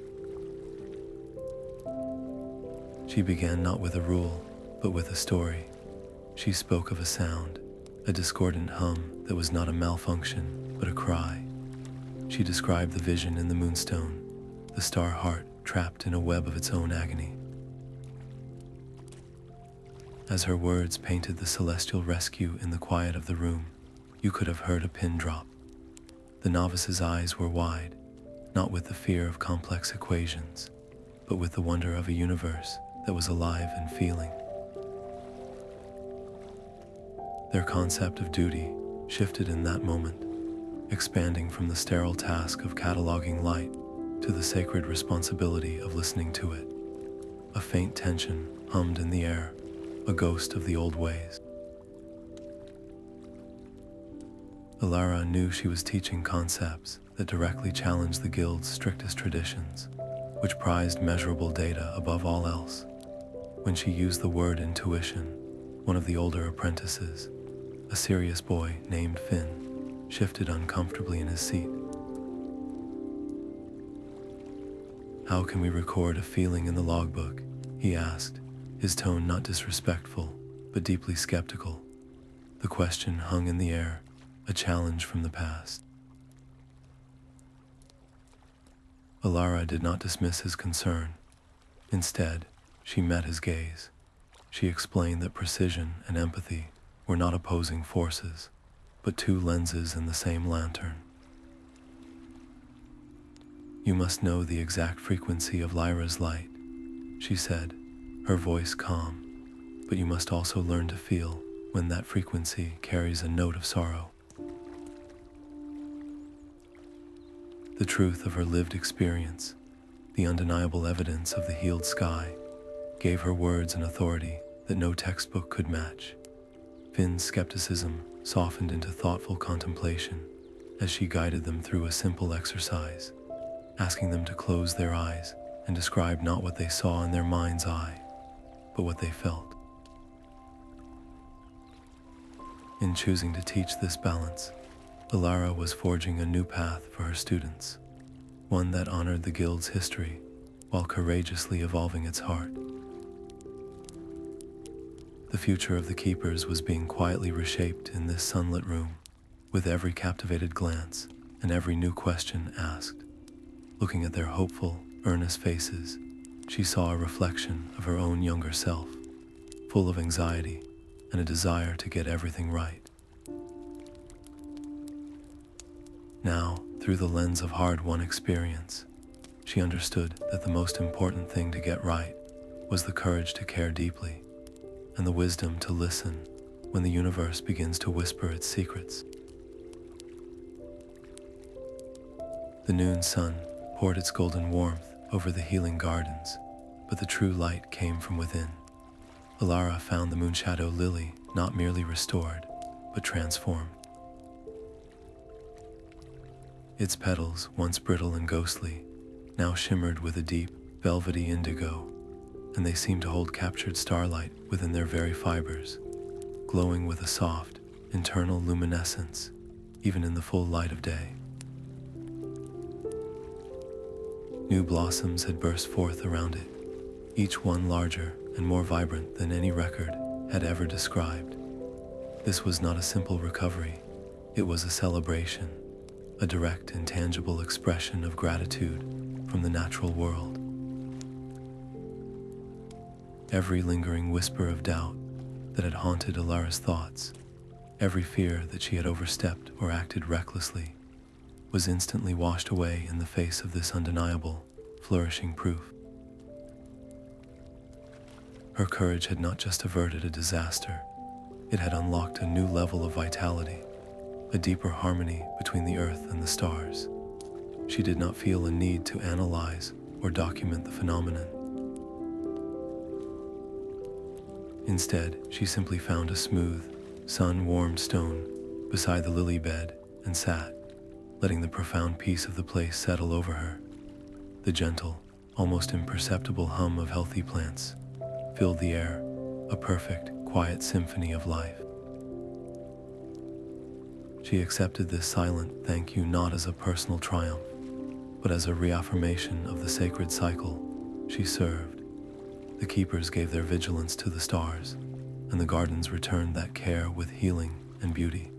Speaker 1: She began not with a rule, but with a story. She spoke of a sound, a discordant hum that was not a malfunction, but a cry. She described the vision in the Moonstone, the star heart trapped in a web of its own agony. As her words painted the celestial rescue in the quiet of the room, you could have heard a pin drop. The novice's eyes were wide, not with the fear of complex equations, but with the wonder of a universe that was alive and feeling. Their concept of duty shifted in that moment, expanding from the sterile task of cataloging light to the sacred responsibility of listening to it. A faint tension hummed in the air, a ghost of the old ways. Elara knew she was teaching concepts that directly challenged the Guild's strictest traditions, which prized measurable data above all else. When she used the word intuition, one of the older apprentices, a serious boy named Finn, shifted uncomfortably in his seat. "How can we record a feeling in the logbook?" he asked, his tone not disrespectful, but deeply skeptical. The question hung in the air, a challenge from the past. Elara did not dismiss his concern. Instead, she met his gaze. She explained that precision and empathy were not opposing forces, but two lenses in the same lantern. "You must know the exact frequency of Lyra's light," she said, her voice calm, but you must also learn to feel when that frequency carries a note of sorrow. The truth of her lived experience, the undeniable evidence of the healed sky, gave her words an authority that no textbook could match. Finn's skepticism softened into thoughtful contemplation as she guided them through a simple exercise, asking them to close their eyes and describe not what they saw in their mind's eye, but what they felt. In choosing to teach this balance, Elara was forging a new path for her students, one that honored the guild's history while courageously evolving its heart. The future of the Keepers was being quietly reshaped in this sunlit room, with every captivated glance and every new question asked. Looking at their hopeful, earnest faces, she saw a reflection of her own younger self, full of anxiety and a desire to get everything right. Now, through the lens of hard-won experience, she understood that the most important thing to get right was the courage to care deeply and the wisdom to listen when the universe begins to whisper its secrets. The noon sun poured its golden warmth over the healing gardens, but the true light came from within. Elara found the Moonshadow lily not merely restored, but transformed. Its petals, once brittle and ghostly, now shimmered with a deep, velvety indigo, and they seemed to hold captured starlight within their very fibers, glowing with a soft, internal luminescence, even in the full light of day. New blossoms had burst forth around it, each one larger and more vibrant than any record had ever described. This was not a simple recovery, it was a celebration, a direct and tangible expression of gratitude from the natural world. Every lingering whisper of doubt that had haunted Elara's thoughts, every fear that she had overstepped or acted recklessly, was instantly washed away in the face of this undeniable, flourishing proof. Her courage had not just averted a disaster, it had unlocked a new level of vitality, a deeper harmony between the earth and the stars. She did not feel a need to analyze or document the phenomenon. Instead, she simply found a smooth, sun-warmed stone beside the lily bed and sat, letting the profound peace of the place settle over her. The gentle, almost imperceptible hum of healthy plants filled the air, a perfect, quiet symphony of life. She accepted this silent thank you not as a personal triumph, but as a reaffirmation of the sacred cycle she served. The Keepers gave their vigilance to the stars, and the gardens returned that care with healing and beauty.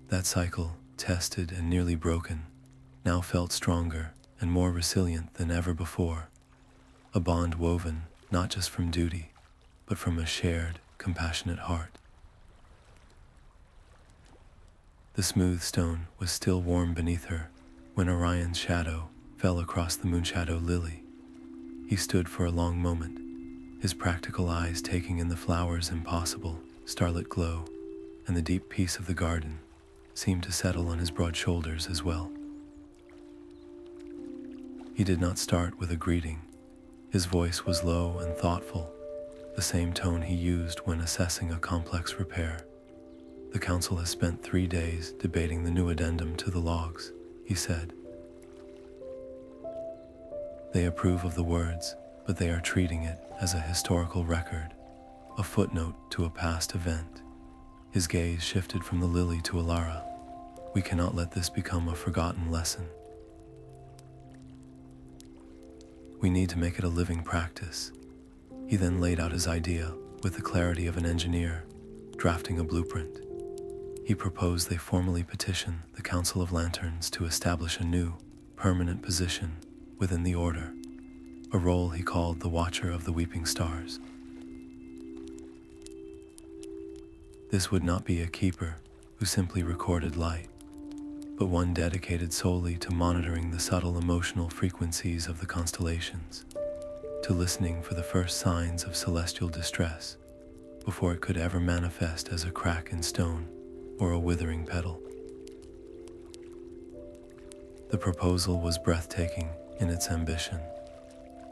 Speaker 1: That cycle, tested and nearly broken, now felt stronger and more resilient than ever before, a bond woven not just from duty, but from a shared, compassionate heart. The smooth stone was still warm beneath her when Orion's shadow fell across the Moonshadow lily. He stood for a long moment, his practical eyes taking in the flower's impossible, starlit glow, and the deep peace of the garden seemed to settle on his broad shoulders as well. He did not start with a greeting. His voice was low and thoughtful, the same tone he used when assessing a complex repair. The council has spent 3 days debating the new addendum to the logs, he said. They approve of the words, but they are treating it as a historical record, a footnote to a past event. His gaze shifted from the lily to Elara. We cannot let this become a forgotten lesson. We need to make it a living practice. He then laid out his idea with the clarity of an engineer drafting a blueprint. He proposed they formally petition the Council of Lanterns to establish a new, permanent position within the Order, a role he called the Watcher of the Weeping Stars. This would not be a keeper who simply recorded light, but but one dedicated solely to monitoring the subtle emotional frequencies of the constellations, to listening for the first signs of celestial distress before it could ever manifest as a crack in stone or a withering petal. The proposal was breathtaking in its ambition.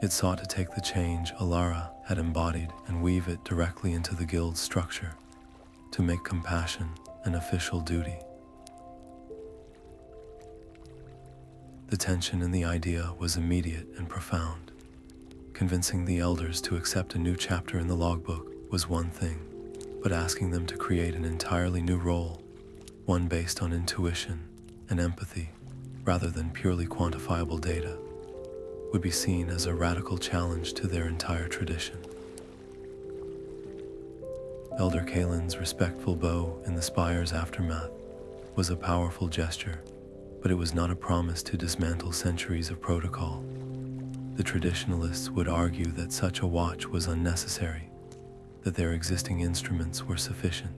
Speaker 1: It sought to take the change Elara had embodied and weave it directly into the guild's structure, to make compassion an official duty. The tension in the idea was immediate and profound. Convincing the elders to accept a new chapter in the logbook was one thing, but asking them to create an entirely new role, one based on intuition and empathy rather than purely quantifiable data, would be seen as a radical challenge to their entire tradition. Elder Kalan's respectful bow in the spire's aftermath was a powerful gesture, but it was not a promise to dismantle centuries of protocol. The traditionalists would argue that such a watch was unnecessary, that their existing instruments were sufficient,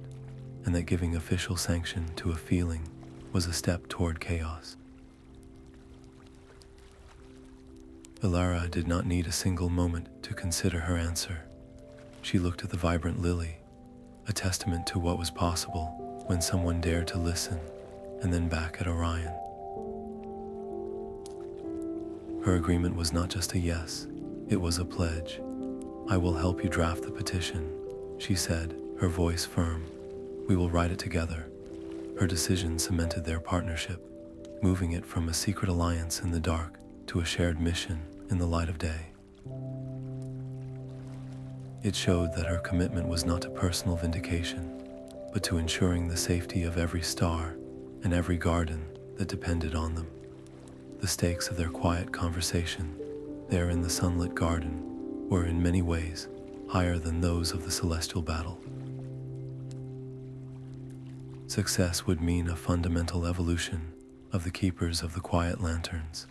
Speaker 1: and that giving official sanction to a feeling was a step toward chaos. Elara did not need a single moment to consider her answer. She looked at the vibrant lily, a testament to what was possible when someone dared to listen, and then back at Orion. Her agreement was not just a yes, it was a pledge. "I will help you draft the petition," she said, her voice firm. "We will write it together." Her decision cemented their partnership, moving it from a secret alliance in the dark to a shared mission in the light of day. It showed that her commitment was not to personal vindication, but to ensuring the safety of every star and every garden that depended on them. The stakes of their quiet conversation, there in the sunlit garden, were in many ways higher than those of the celestial battle. Success would mean a fundamental evolution of the keepers of the quiet lanterns,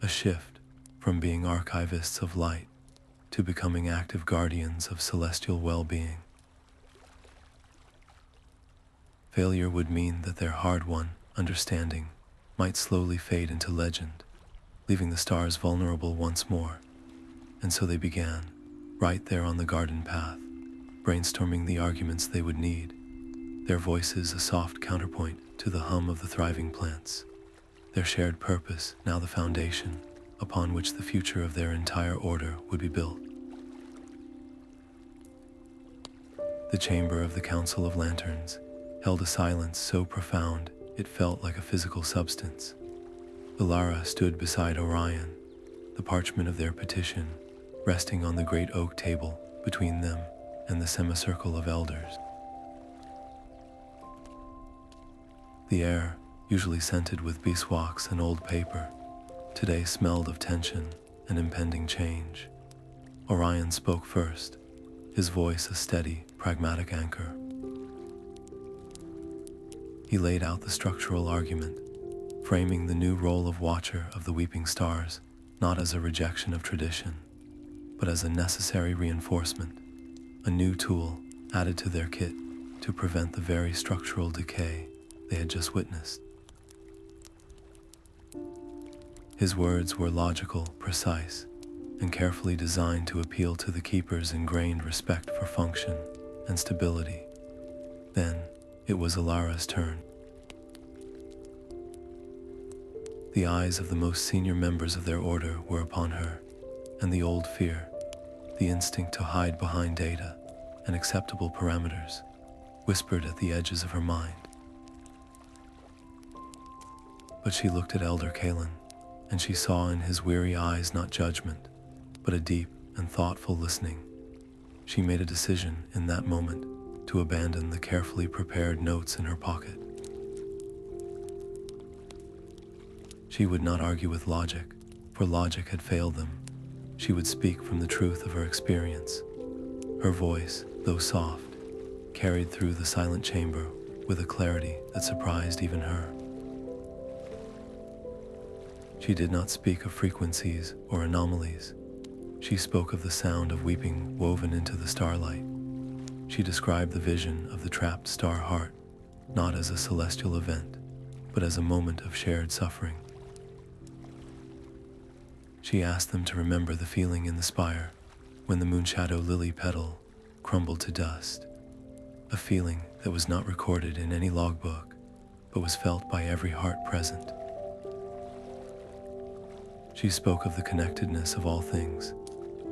Speaker 1: a shift from being archivists of light to becoming active guardians of celestial well-being. Failure would mean that their hard-won understanding might slowly fade into legend, leaving the stars vulnerable once more. And so they began, right there on the garden path, brainstorming the arguments they would need, their voices a soft counterpoint to the hum of the thriving plants, their shared purpose now the foundation upon which the future of their entire order would be built. The chamber of the Council of Lanterns held a silence so profound it felt like a physical substance. Elara stood beside Orion, the parchment of their petition resting on the great oak table between them and the semicircle of elders. The air, usually scented with beeswax and old paper, today smelled of tension and impending change. Orion spoke first, his voice a steady, pragmatic anchor. He laid out the structural argument, framing the new role of Watcher of the Weeping Stars not as a rejection of tradition, but as a necessary reinforcement, a new tool added to their kit to prevent the very structural decay they had just witnessed. His words were logical, precise, and carefully designed to appeal to the Keeper's ingrained respect for function and stability. Then, it was Elara's turn. The eyes of the most senior members of their order were upon her, and the old fear, the instinct to hide behind data and acceptable parameters, whispered at the edges of her mind. But she looked at Elder Kalan, and she saw in his weary eyes not judgment, but a deep and thoughtful listening. She made a decision in that moment to abandon the carefully prepared notes in her pocket. She would not argue with logic, for logic had failed them. She would speak from the truth of her experience. Her voice, though soft, carried through the silent chamber with a clarity that surprised even her. She did not speak of frequencies or anomalies. She spoke of the sound of weeping woven into the starlight. She described the vision of the trapped star heart, not as a celestial event, but as a moment of shared suffering. She asked them to remember the feeling in the spire when the moonshadow lily petal crumbled to dust, a feeling that was not recorded in any logbook, but was felt by every heart present. She spoke of the connectedness of all things,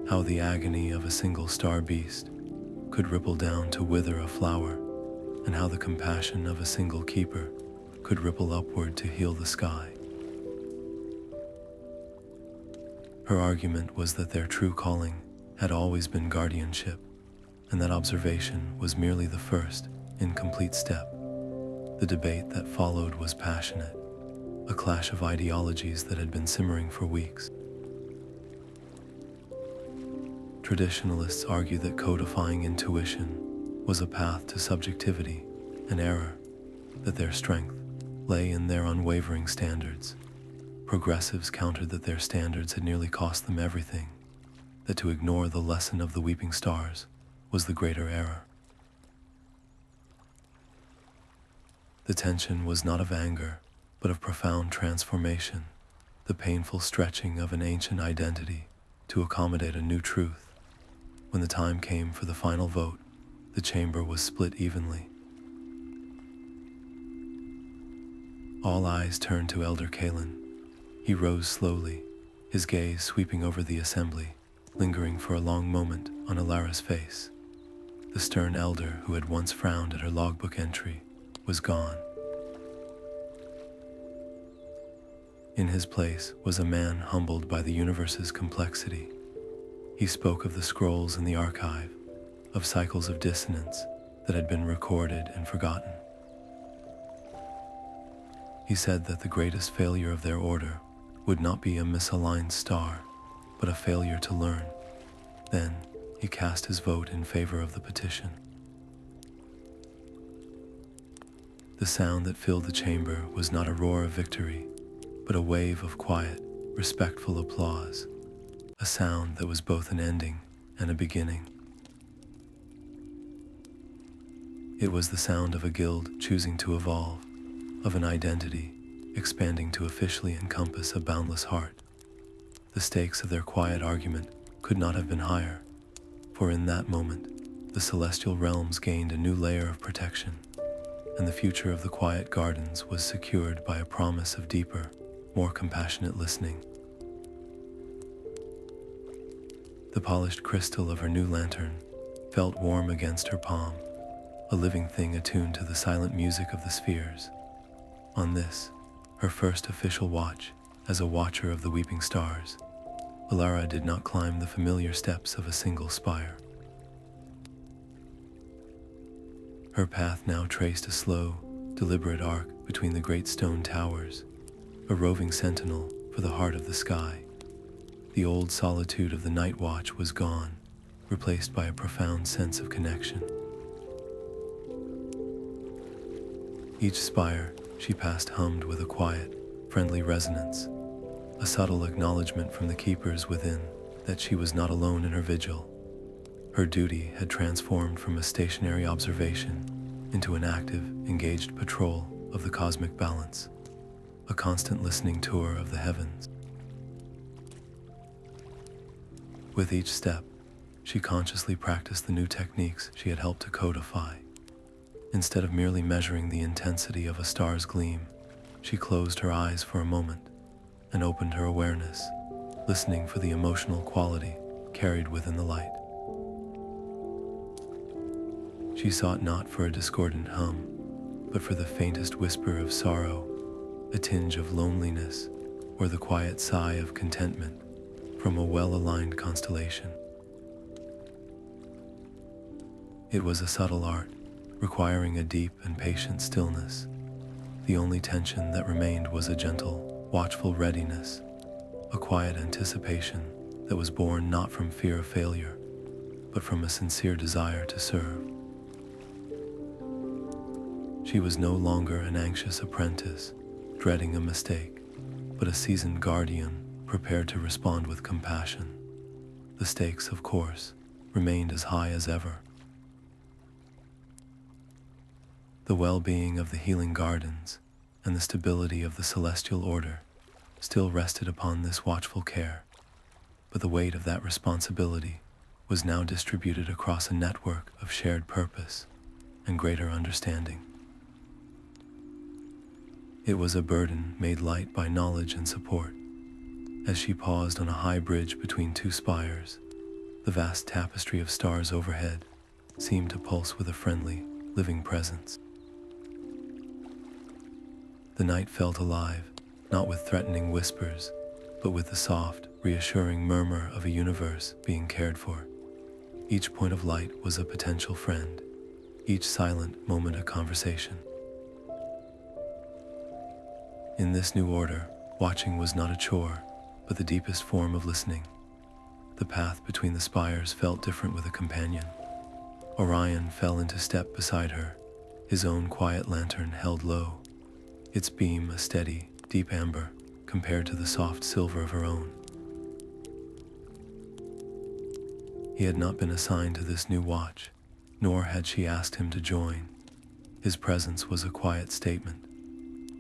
Speaker 1: how the agony of a single star beast could ripple down to wither a flower, and how the compassion of a single keeper could ripple upward to heal the sky. Her argument was that their true calling had always been guardianship, and that observation was merely the first, incomplete step. The debate that followed was passionate, a clash of ideologies that had been simmering for weeks. Traditionalists argue that codifying intuition was a path to subjectivity, an error, that their strength lay in their unwavering standards. Progressives countered that their standards had nearly cost them everything, that to ignore the lesson of the weeping stars was the greater error. The tension was not of anger, but of profound transformation, the painful stretching of an ancient identity to accommodate a new truth. When the time came for the final vote, the chamber was split evenly. All eyes turned to Elder Kalan. He rose slowly, his gaze sweeping over the assembly, lingering for a long moment on Elara's face. The stern elder who had once frowned at her logbook entry was gone. In his place was a man humbled by the universe's complexity. He spoke of the scrolls in the archive, of cycles of dissonance that had been recorded and forgotten. He said that the greatest failure of their order would not be a misaligned star, but a failure to learn. Then he cast his vote in favor of the petition. The sound that filled the chamber was not a roar of victory, but a wave of quiet, respectful applause, a sound that was both an ending and a beginning. It was the sound of a guild choosing to evolve, of an identity expanding to officially encompass a boundless heart. The stakes of their quiet argument could not have been higher, for in that moment, the celestial realms gained a new layer of protection, and the future of the quiet gardens was secured by a promise of deeper, more compassionate listening. The polished crystal of her new lantern felt warm against her palm, a living thing attuned to the silent music of the spheres. On this, her first official watch as a watcher of the weeping stars, Elara did not climb the familiar steps of a single spire. Her path now traced a slow, deliberate arc between the great stone towers, a roving sentinel for the heart of the sky. The old solitude of the night watch was gone, replaced by a profound sense of connection. Each spire she passed hummed with a quiet, friendly resonance, a subtle acknowledgement from the keepers within that she was not alone in her vigil. Her duty had transformed from a stationary observation into an active, engaged patrol of the cosmic balance, a constant listening tour of the heavens. With each step, she consciously practiced the new techniques she had helped to codify. Instead of merely measuring the intensity of a star's gleam, she closed her eyes for a moment and opened her awareness, listening for the emotional quality carried within the light. She sought not for a discordant hum, but for the faintest whisper of sorrow, a tinge of loneliness, or the quiet sigh of contentment from a well-aligned constellation. It was a subtle art, requiring a deep and patient stillness. The only tension that remained was a gentle, watchful readiness, a quiet anticipation that was born not from fear of failure, but from a sincere desire to serve. She was no longer an anxious apprentice, dreading a mistake, but a seasoned guardian, prepared to respond with compassion. The stakes, of course, remained as high as ever. The well-being of the healing gardens, and the stability of the celestial order still rested upon this watchful care, but the weight of that responsibility was now distributed across a network of shared purpose and greater understanding. It was a burden made light by knowledge and support. As she paused on a high bridge between two spires, the vast tapestry of stars overhead seemed to pulse with a friendly, living presence. The night felt alive, not with threatening whispers, but with the soft, reassuring murmur of a universe being cared for. Each point of light was a potential friend, each silent moment a conversation. In this new order, watching was not a chore, but the deepest form of listening. The path between the spires felt different with a companion. Orion fell into step beside her, his own quiet lantern held low, its beam a steady, deep amber compared to the soft silver of her own. He had not been assigned to this new watch, nor had she asked him to join. His presence was a quiet statement,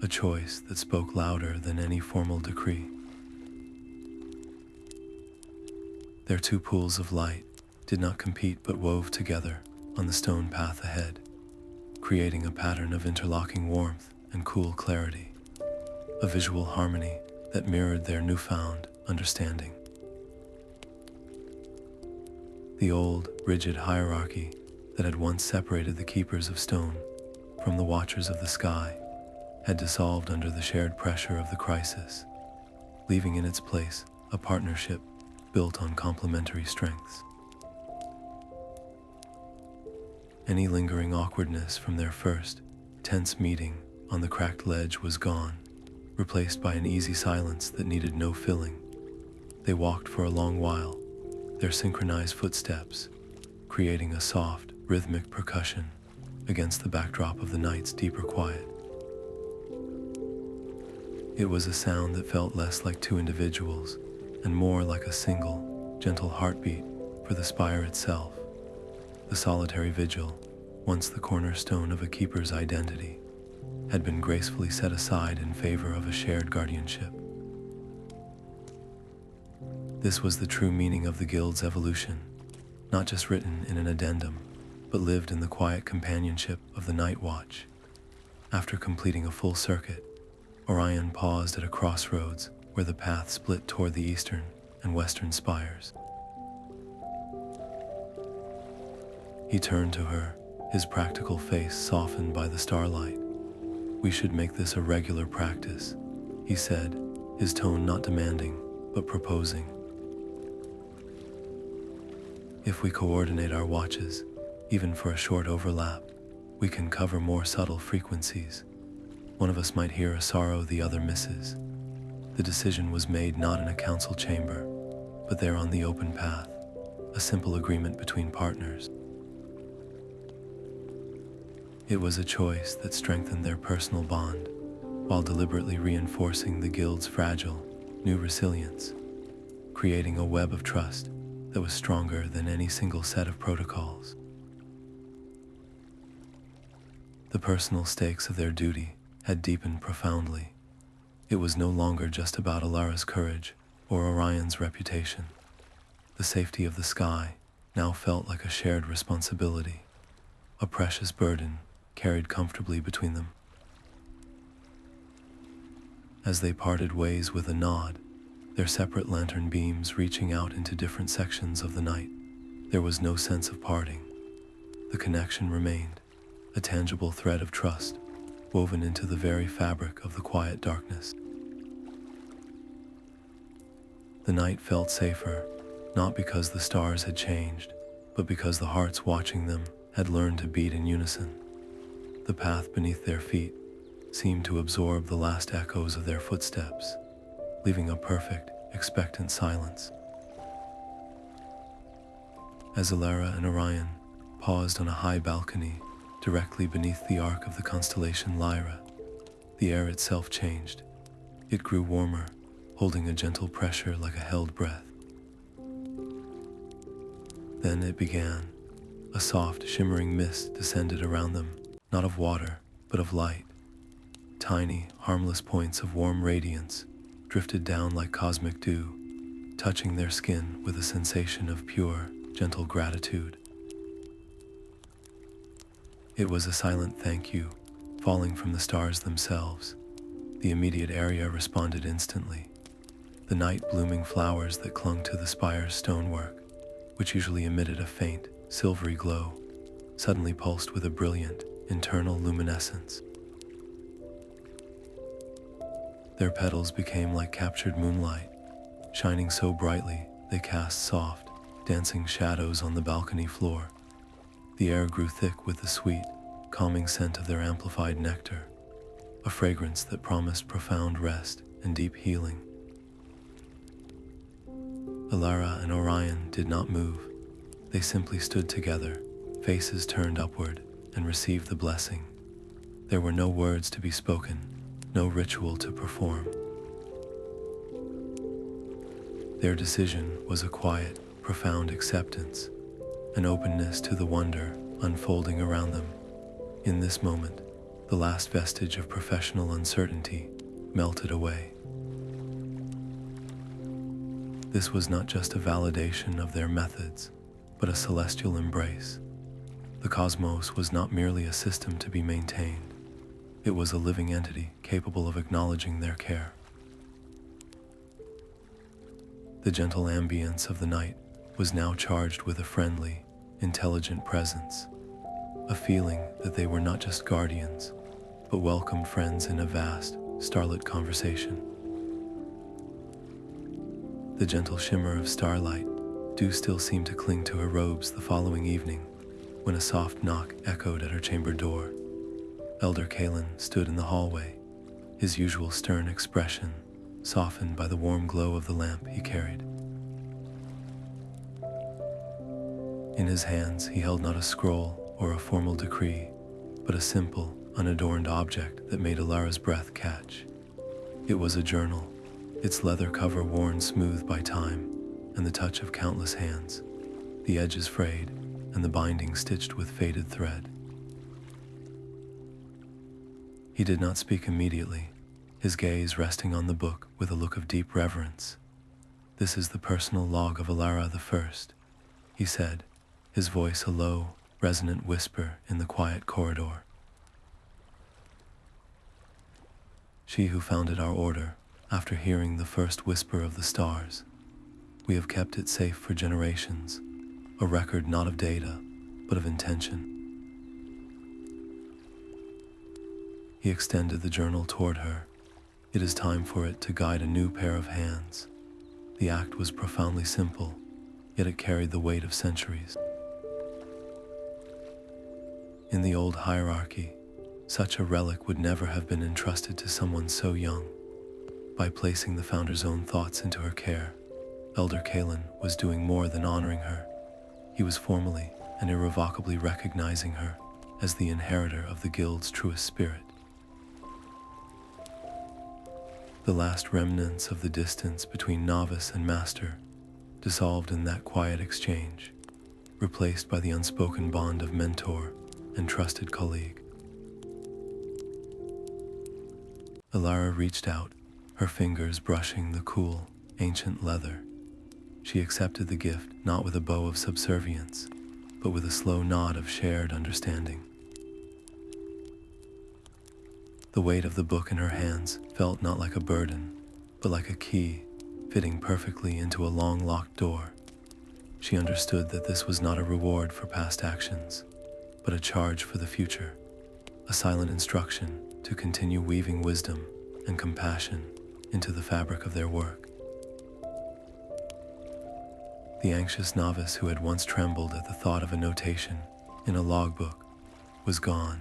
Speaker 1: a choice that spoke louder than any formal decree. Their two pools of light did not compete but wove together on the stone path ahead, creating a pattern of interlocking warmth and cool clarity, a visual harmony that mirrored their newfound understanding. The old, rigid hierarchy that had once separated the keepers of stone from the watchers of the sky had dissolved under the shared pressure of the crisis, leaving in its place a partnership built on complementary strengths. Any lingering awkwardness from their first, tense meeting on the cracked ledge was gone, replaced by an easy silence that needed no filling. They walked for a long while, their synchronized footsteps creating a soft, rhythmic percussion against the backdrop of the night's deeper quiet. It was a sound that felt less like two individuals and more like a single, gentle heartbeat for the spire itself. The solitary vigil, once the cornerstone of a keeper's identity, had been gracefully set aside in favor of a shared guardianship. This was the true meaning of the Guild's evolution, not just written in an addendum, but lived in the quiet companionship of the Night Watch. After completing a full circuit, Orion paused at a crossroads where the path split toward the eastern and western spires. He turned to her, his practical face softened by the starlight. "We should make this a regular practice," he said, his tone not demanding, but proposing. "If we coordinate our watches, even for a short overlap, we can cover more subtle frequencies. One of us might hear a sorrow the other misses." The decision was made not in a council chamber, but there on the open path, a simple agreement between partners. It was a choice that strengthened their personal bond, while deliberately reinforcing the Guild's fragile, new resilience, creating a web of trust that was stronger than any single set of protocols. The personal stakes of their duty had deepened profoundly. It was no longer just about Elara's courage or Orion's reputation. The safety of the sky now felt like a shared responsibility, a precious burden carried comfortably between them. As they parted ways with a nod, their separate lantern beams reaching out into different sections of the night, there was no sense of parting. The connection remained, a tangible thread of trust woven into the very fabric of the quiet darkness. The night felt safer, not because the stars had changed, but because the hearts watching them had learned to beat in unison. The path beneath their feet seemed to absorb the last echoes of their footsteps, leaving a perfect, expectant silence. As Elara and Orion paused on a high balcony directly beneath the arc of the constellation Lyra, the air itself changed. It grew warmer, holding a gentle pressure like a held breath. Then it began. A soft, shimmering mist descended around them, not of water, but of light. Tiny, harmless points of warm radiance drifted down like cosmic dew, touching their skin with a sensation of pure, gentle gratitude. It was a silent thank you, falling from the stars themselves. The immediate area responded instantly. The night-blooming flowers that clung to the spire's stonework, which usually emitted a faint, silvery glow, suddenly pulsed with a brilliant, internal luminescence. Their petals became like captured moonlight, shining so brightly they cast soft, dancing shadows on the balcony floor. The air grew thick with the sweet, calming scent of their amplified nectar, a fragrance that promised profound rest and deep healing. Elara and Orion did not move. They simply stood together, faces turned upward, and received the blessing. There were no words to be spoken, no ritual to perform. Their decision was a quiet, profound acceptance, an openness to the wonder unfolding around them. In this moment, the last vestige of professional uncertainty melted away. This was not just a validation of their methods, but a celestial embrace. The cosmos was not merely a system to be maintained. It was a living entity capable of acknowledging their care. The gentle ambience of the night was now charged with a friendly, intelligent presence, a feeling that they were not just guardians, but welcomed friends in a vast, starlit conversation. The gentle shimmer of starlight dew still seemed to cling to her robes the following evening, when a soft knock echoed at her chamber door. Elder Kalan stood in the hallway, his usual stern expression softened by the warm glow of the lamp he carried. In his hands he held not a scroll or a formal decree, but a simple, unadorned object that made Elara's breath catch. It was a journal, its leather cover worn smooth by time and the touch of countless hands, the edges frayed and the binding stitched with faded thread. He did not speak immediately, his gaze resting on the book with a look of deep reverence. "This is the personal log of Elara the First," he said, his voice a low, resonant whisper in the quiet corridor. "She who founded our order, after hearing the first whisper of the stars. We have kept it safe for generations, a record not of data, but of intention." He extended the journal toward her. It is time for it to guide a new pair of hands. The act was profoundly simple, yet it carried the weight of centuries. In the old hierarchy, such a relic would never have been entrusted to someone so young. By placing the founder's own thoughts into her care, Elder Kalan was doing more than honoring her. He was formally and irrevocably recognizing her as the inheritor of the guild's truest spirit. The last remnants of the distance between novice and master dissolved in that quiet exchange, replaced by the unspoken bond of mentor and trusted colleague. Elara reached out, her fingers brushing the cool, ancient leather. She accepted the gift not with a bow of subservience, but with a slow nod of shared understanding. The weight of the book in her hands felt not like a burden, but like a key fitting perfectly into a long locked door. She understood that this was not a reward for past actions, but a charge for the future, a silent instruction to continue weaving wisdom and compassion into the fabric of their work. The anxious novice who had once trembled at the thought of a notation in a logbook was gone.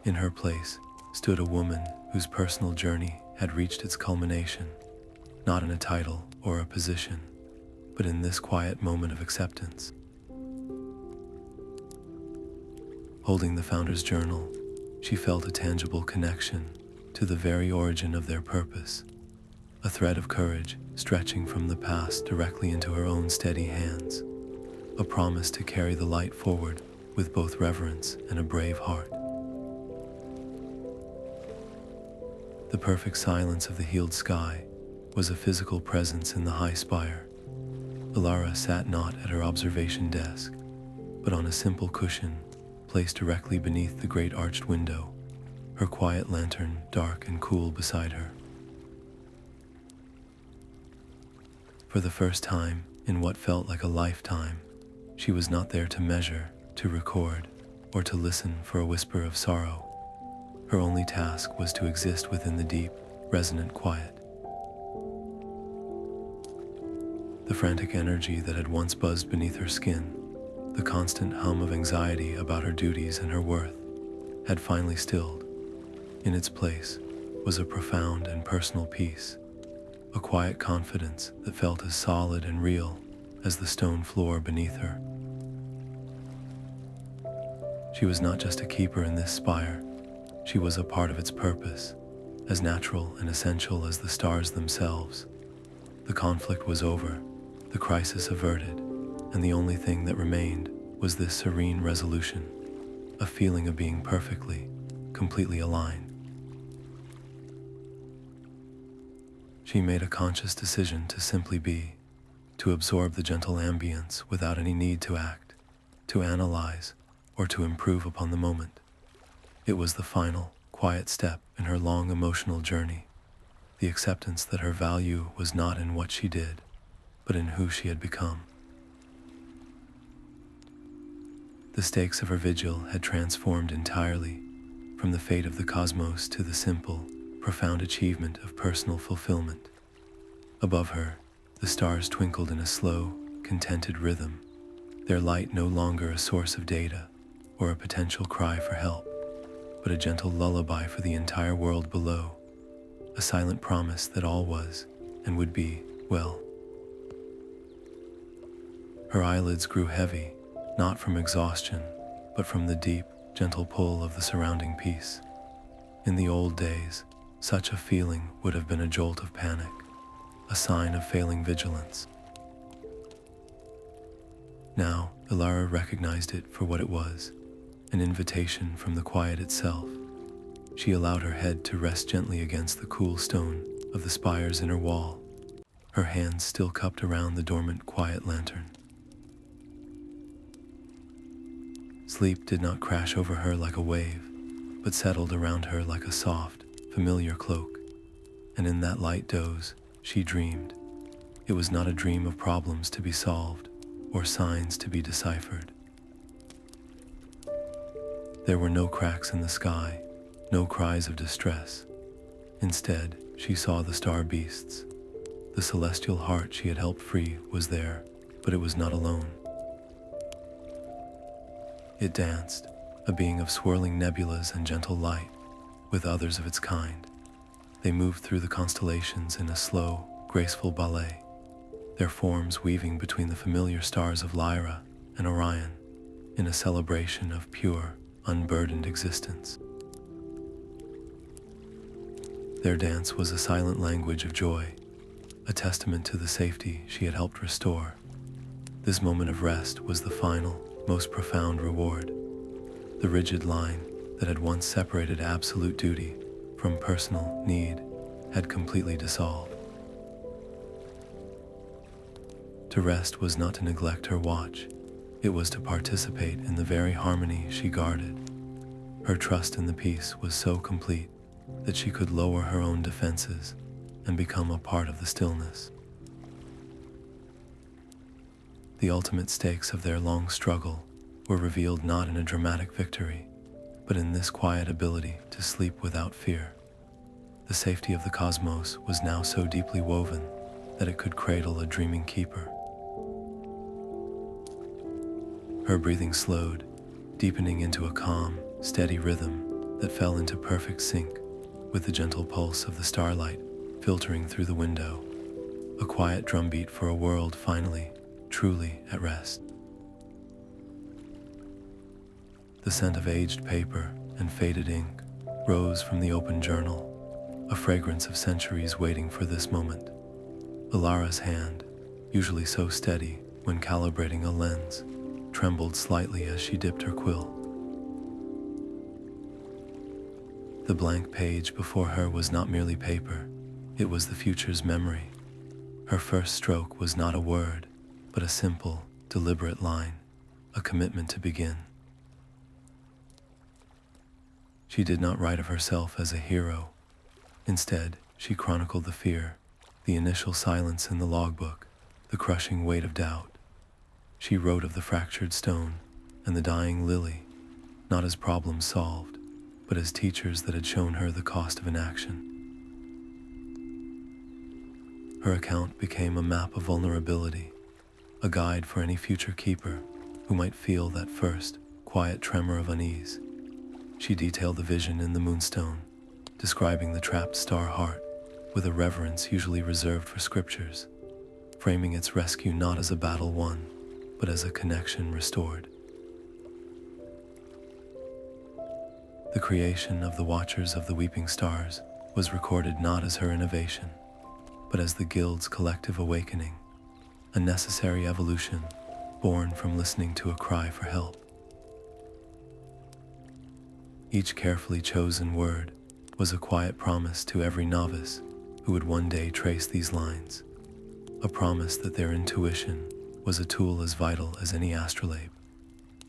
Speaker 1: In her place stood a woman whose personal journey had reached its culmination, not in a title or a position, but in this quiet moment of acceptance. Holding the founder's journal, she felt a tangible connection to the very origin of their purpose, a thread of courage stretching from the past directly into her own steady hands, a promise to carry the light forward with both reverence and a brave heart. The perfect silence of the healed sky was a physical presence in the high spire. Elara sat not at her observation desk, but on a simple cushion placed directly beneath the great arched window, her quiet lantern dark and cool beside her. For the first time in what felt like a lifetime, she was not there to measure, to record, or to listen for a whisper of sorrow. Her only task was to exist within the deep, resonant quiet. The frantic energy that had once buzzed beneath her skin, the constant hum of anxiety about her duties and her worth, had finally stilled. In its place was a profound and personal peace, a quiet confidence that felt as solid and real as the stone floor beneath her. She was not just a keeper in this spire, she was a part of its purpose, as natural and essential as the stars themselves. The conflict was over, the crisis averted, and the only thing that remained was this serene resolution, a feeling of being perfectly, completely aligned. She made a conscious decision to simply be, to absorb the gentle ambience without any need to act, to analyze, or to improve upon the moment. It was the final, quiet step in her long emotional journey, the acceptance that her value was not in what she did, but in who she had become. The stakes of her vigil had transformed entirely, from the fate of the cosmos to the simple, profound achievement of personal fulfillment. Above her, the stars twinkled in a slow, contented rhythm, their light no longer a source of data or a potential cry for help, but a gentle lullaby for the entire world below, a silent promise that all was and would be well. Her eyelids grew heavy, not from exhaustion, but from the deep, gentle pull of the surrounding peace. In the old days, such a feeling would have been a jolt of panic, a sign of failing vigilance. Now, Elara recognized it for what it was, an invitation from the quiet itself. She allowed her head to rest gently against the cool stone of the spire's inner wall, her hands still cupped around the dormant quiet lantern. Sleep did not crash over her like a wave, but settled around her like a soft, familiar cloak, and in that light doze, she dreamed. It was not a dream of problems to be solved or signs to be deciphered. There were no cracks in the sky, no cries of distress. Instead, she saw the star beasts. The celestial heart she had helped free was there, but it was not alone. It danced, a being of swirling nebulas and gentle light, with others of its kind. They moved through the constellations in a slow, graceful ballet, their forms weaving between the familiar stars of Lyra and Orion in a celebration of pure, unburdened existence. Their dance was a silent language of joy, a testament to the safety she had helped restore. This moment of rest was the final, most profound reward. The rigid line that had once separated absolute duty from personal need had completely dissolved. To rest was not to neglect her watch, it was to participate in the very harmony she guarded. Her trust in the peace was so complete that she could lower her own defenses and become a part of the stillness. The ultimate stakes of their long struggle were revealed not in a dramatic victory, but in this quiet ability to sleep without fear. The safety of the cosmos was now so deeply woven that it could cradle a dreaming keeper. Her breathing slowed, deepening into a calm, steady rhythm that fell into perfect sync with the gentle pulse of the starlight filtering through the window, a quiet drumbeat for a world finally, truly at rest. The scent of aged paper and faded ink rose from the open journal, a fragrance of centuries waiting for this moment. Elara's hand, usually so steady when calibrating a lens, trembled slightly as she dipped her quill. The blank page before her was not merely paper, it was the future's memory. Her first stroke was not a word, but a simple, deliberate line, a commitment to begin. She did not write of herself as a hero. Instead, she chronicled the fear, the initial silence in the logbook, the crushing weight of doubt. She wrote of the fractured stone and the dying lily, not as problems solved, but as teachers that had shown her the cost of inaction. Her account became a map of vulnerability, a guide for any future keeper who might feel that first, quiet tremor of unease. She detailed the vision in the Moonstone, describing the trapped star heart with a reverence usually reserved for scriptures, framing its rescue not as a battle won, but as a connection restored. The creation of the Watchers of the Weeping Stars was recorded not as her innovation, but as the Guild's collective awakening, a necessary evolution born from listening to a cry for help. Each carefully chosen word was a quiet promise to every novice who would one day trace these lines, a promise that their intuition was a tool as vital as any astrolabe,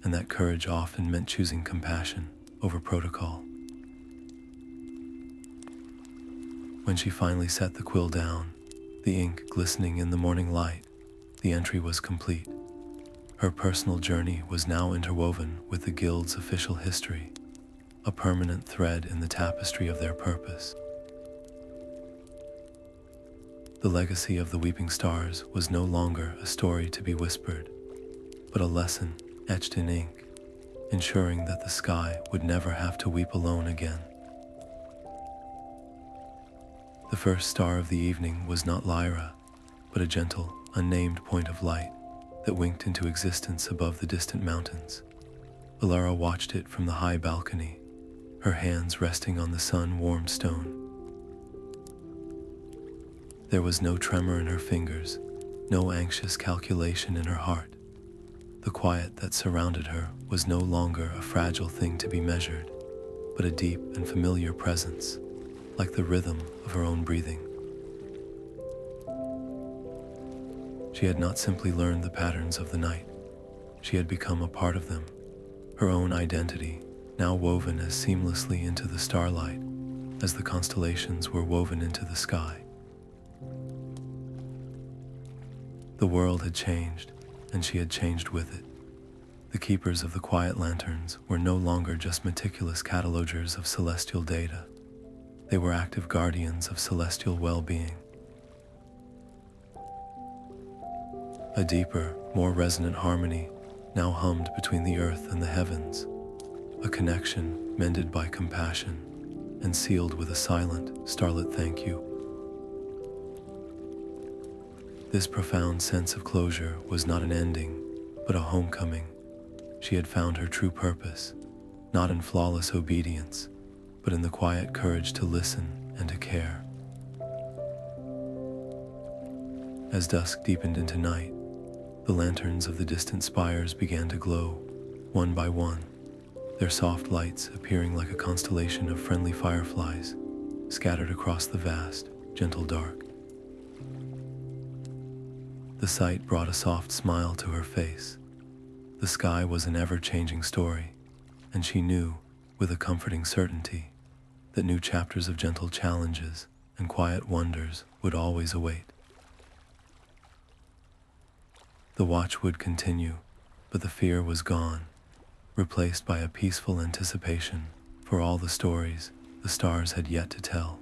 Speaker 1: and that courage often meant choosing compassion over protocol. When she finally set the quill down, the ink glistening in the morning light, the entry was complete. Her personal journey was now interwoven with the Guild's official history, a permanent thread in the tapestry of their purpose. The legacy of the Weeping Stars was no longer a story to be whispered, but a lesson etched in ink, ensuring that the sky would never have to weep alone again. The first star of the evening was not Lyra, but a gentle, unnamed point of light that winked into existence above the distant mountains. Elara watched it from the high balcony, her hands resting on the sun-warmed stone. There was no tremor in her fingers, no anxious calculation in her heart. The quiet that surrounded her was no longer a fragile thing to be measured, but a deep and familiar presence, like the rhythm of her own breathing. She had not simply learned the patterns of the night, she had become a part of them, her own identity, now woven as seamlessly into the starlight as the constellations were woven into the sky. The world had changed, and she had changed with it. The keepers of the quiet lanterns were no longer just meticulous catalogers of celestial data. They were active guardians of celestial well-being. A deeper, more resonant harmony now hummed between the earth and the heavens, a connection mended by compassion and sealed with a silent, starlit thank you. This profound sense of closure was not an ending, but a homecoming. She had found her true purpose, not in flawless obedience, but in the quiet courage to listen and to care. As dusk deepened into night, the lanterns of the distant spires began to glow, one by one, their soft lights appearing like a constellation of friendly fireflies scattered across the vast, gentle dark. The sight brought a soft smile to her face. The sky was an ever-changing story, and she knew, with a comforting certainty, that new chapters of gentle challenges and quiet wonders would always await. The watch would continue, but the fear was gone, replaced by a peaceful anticipation for all the stories the stars had yet to tell.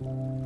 Speaker 2: you.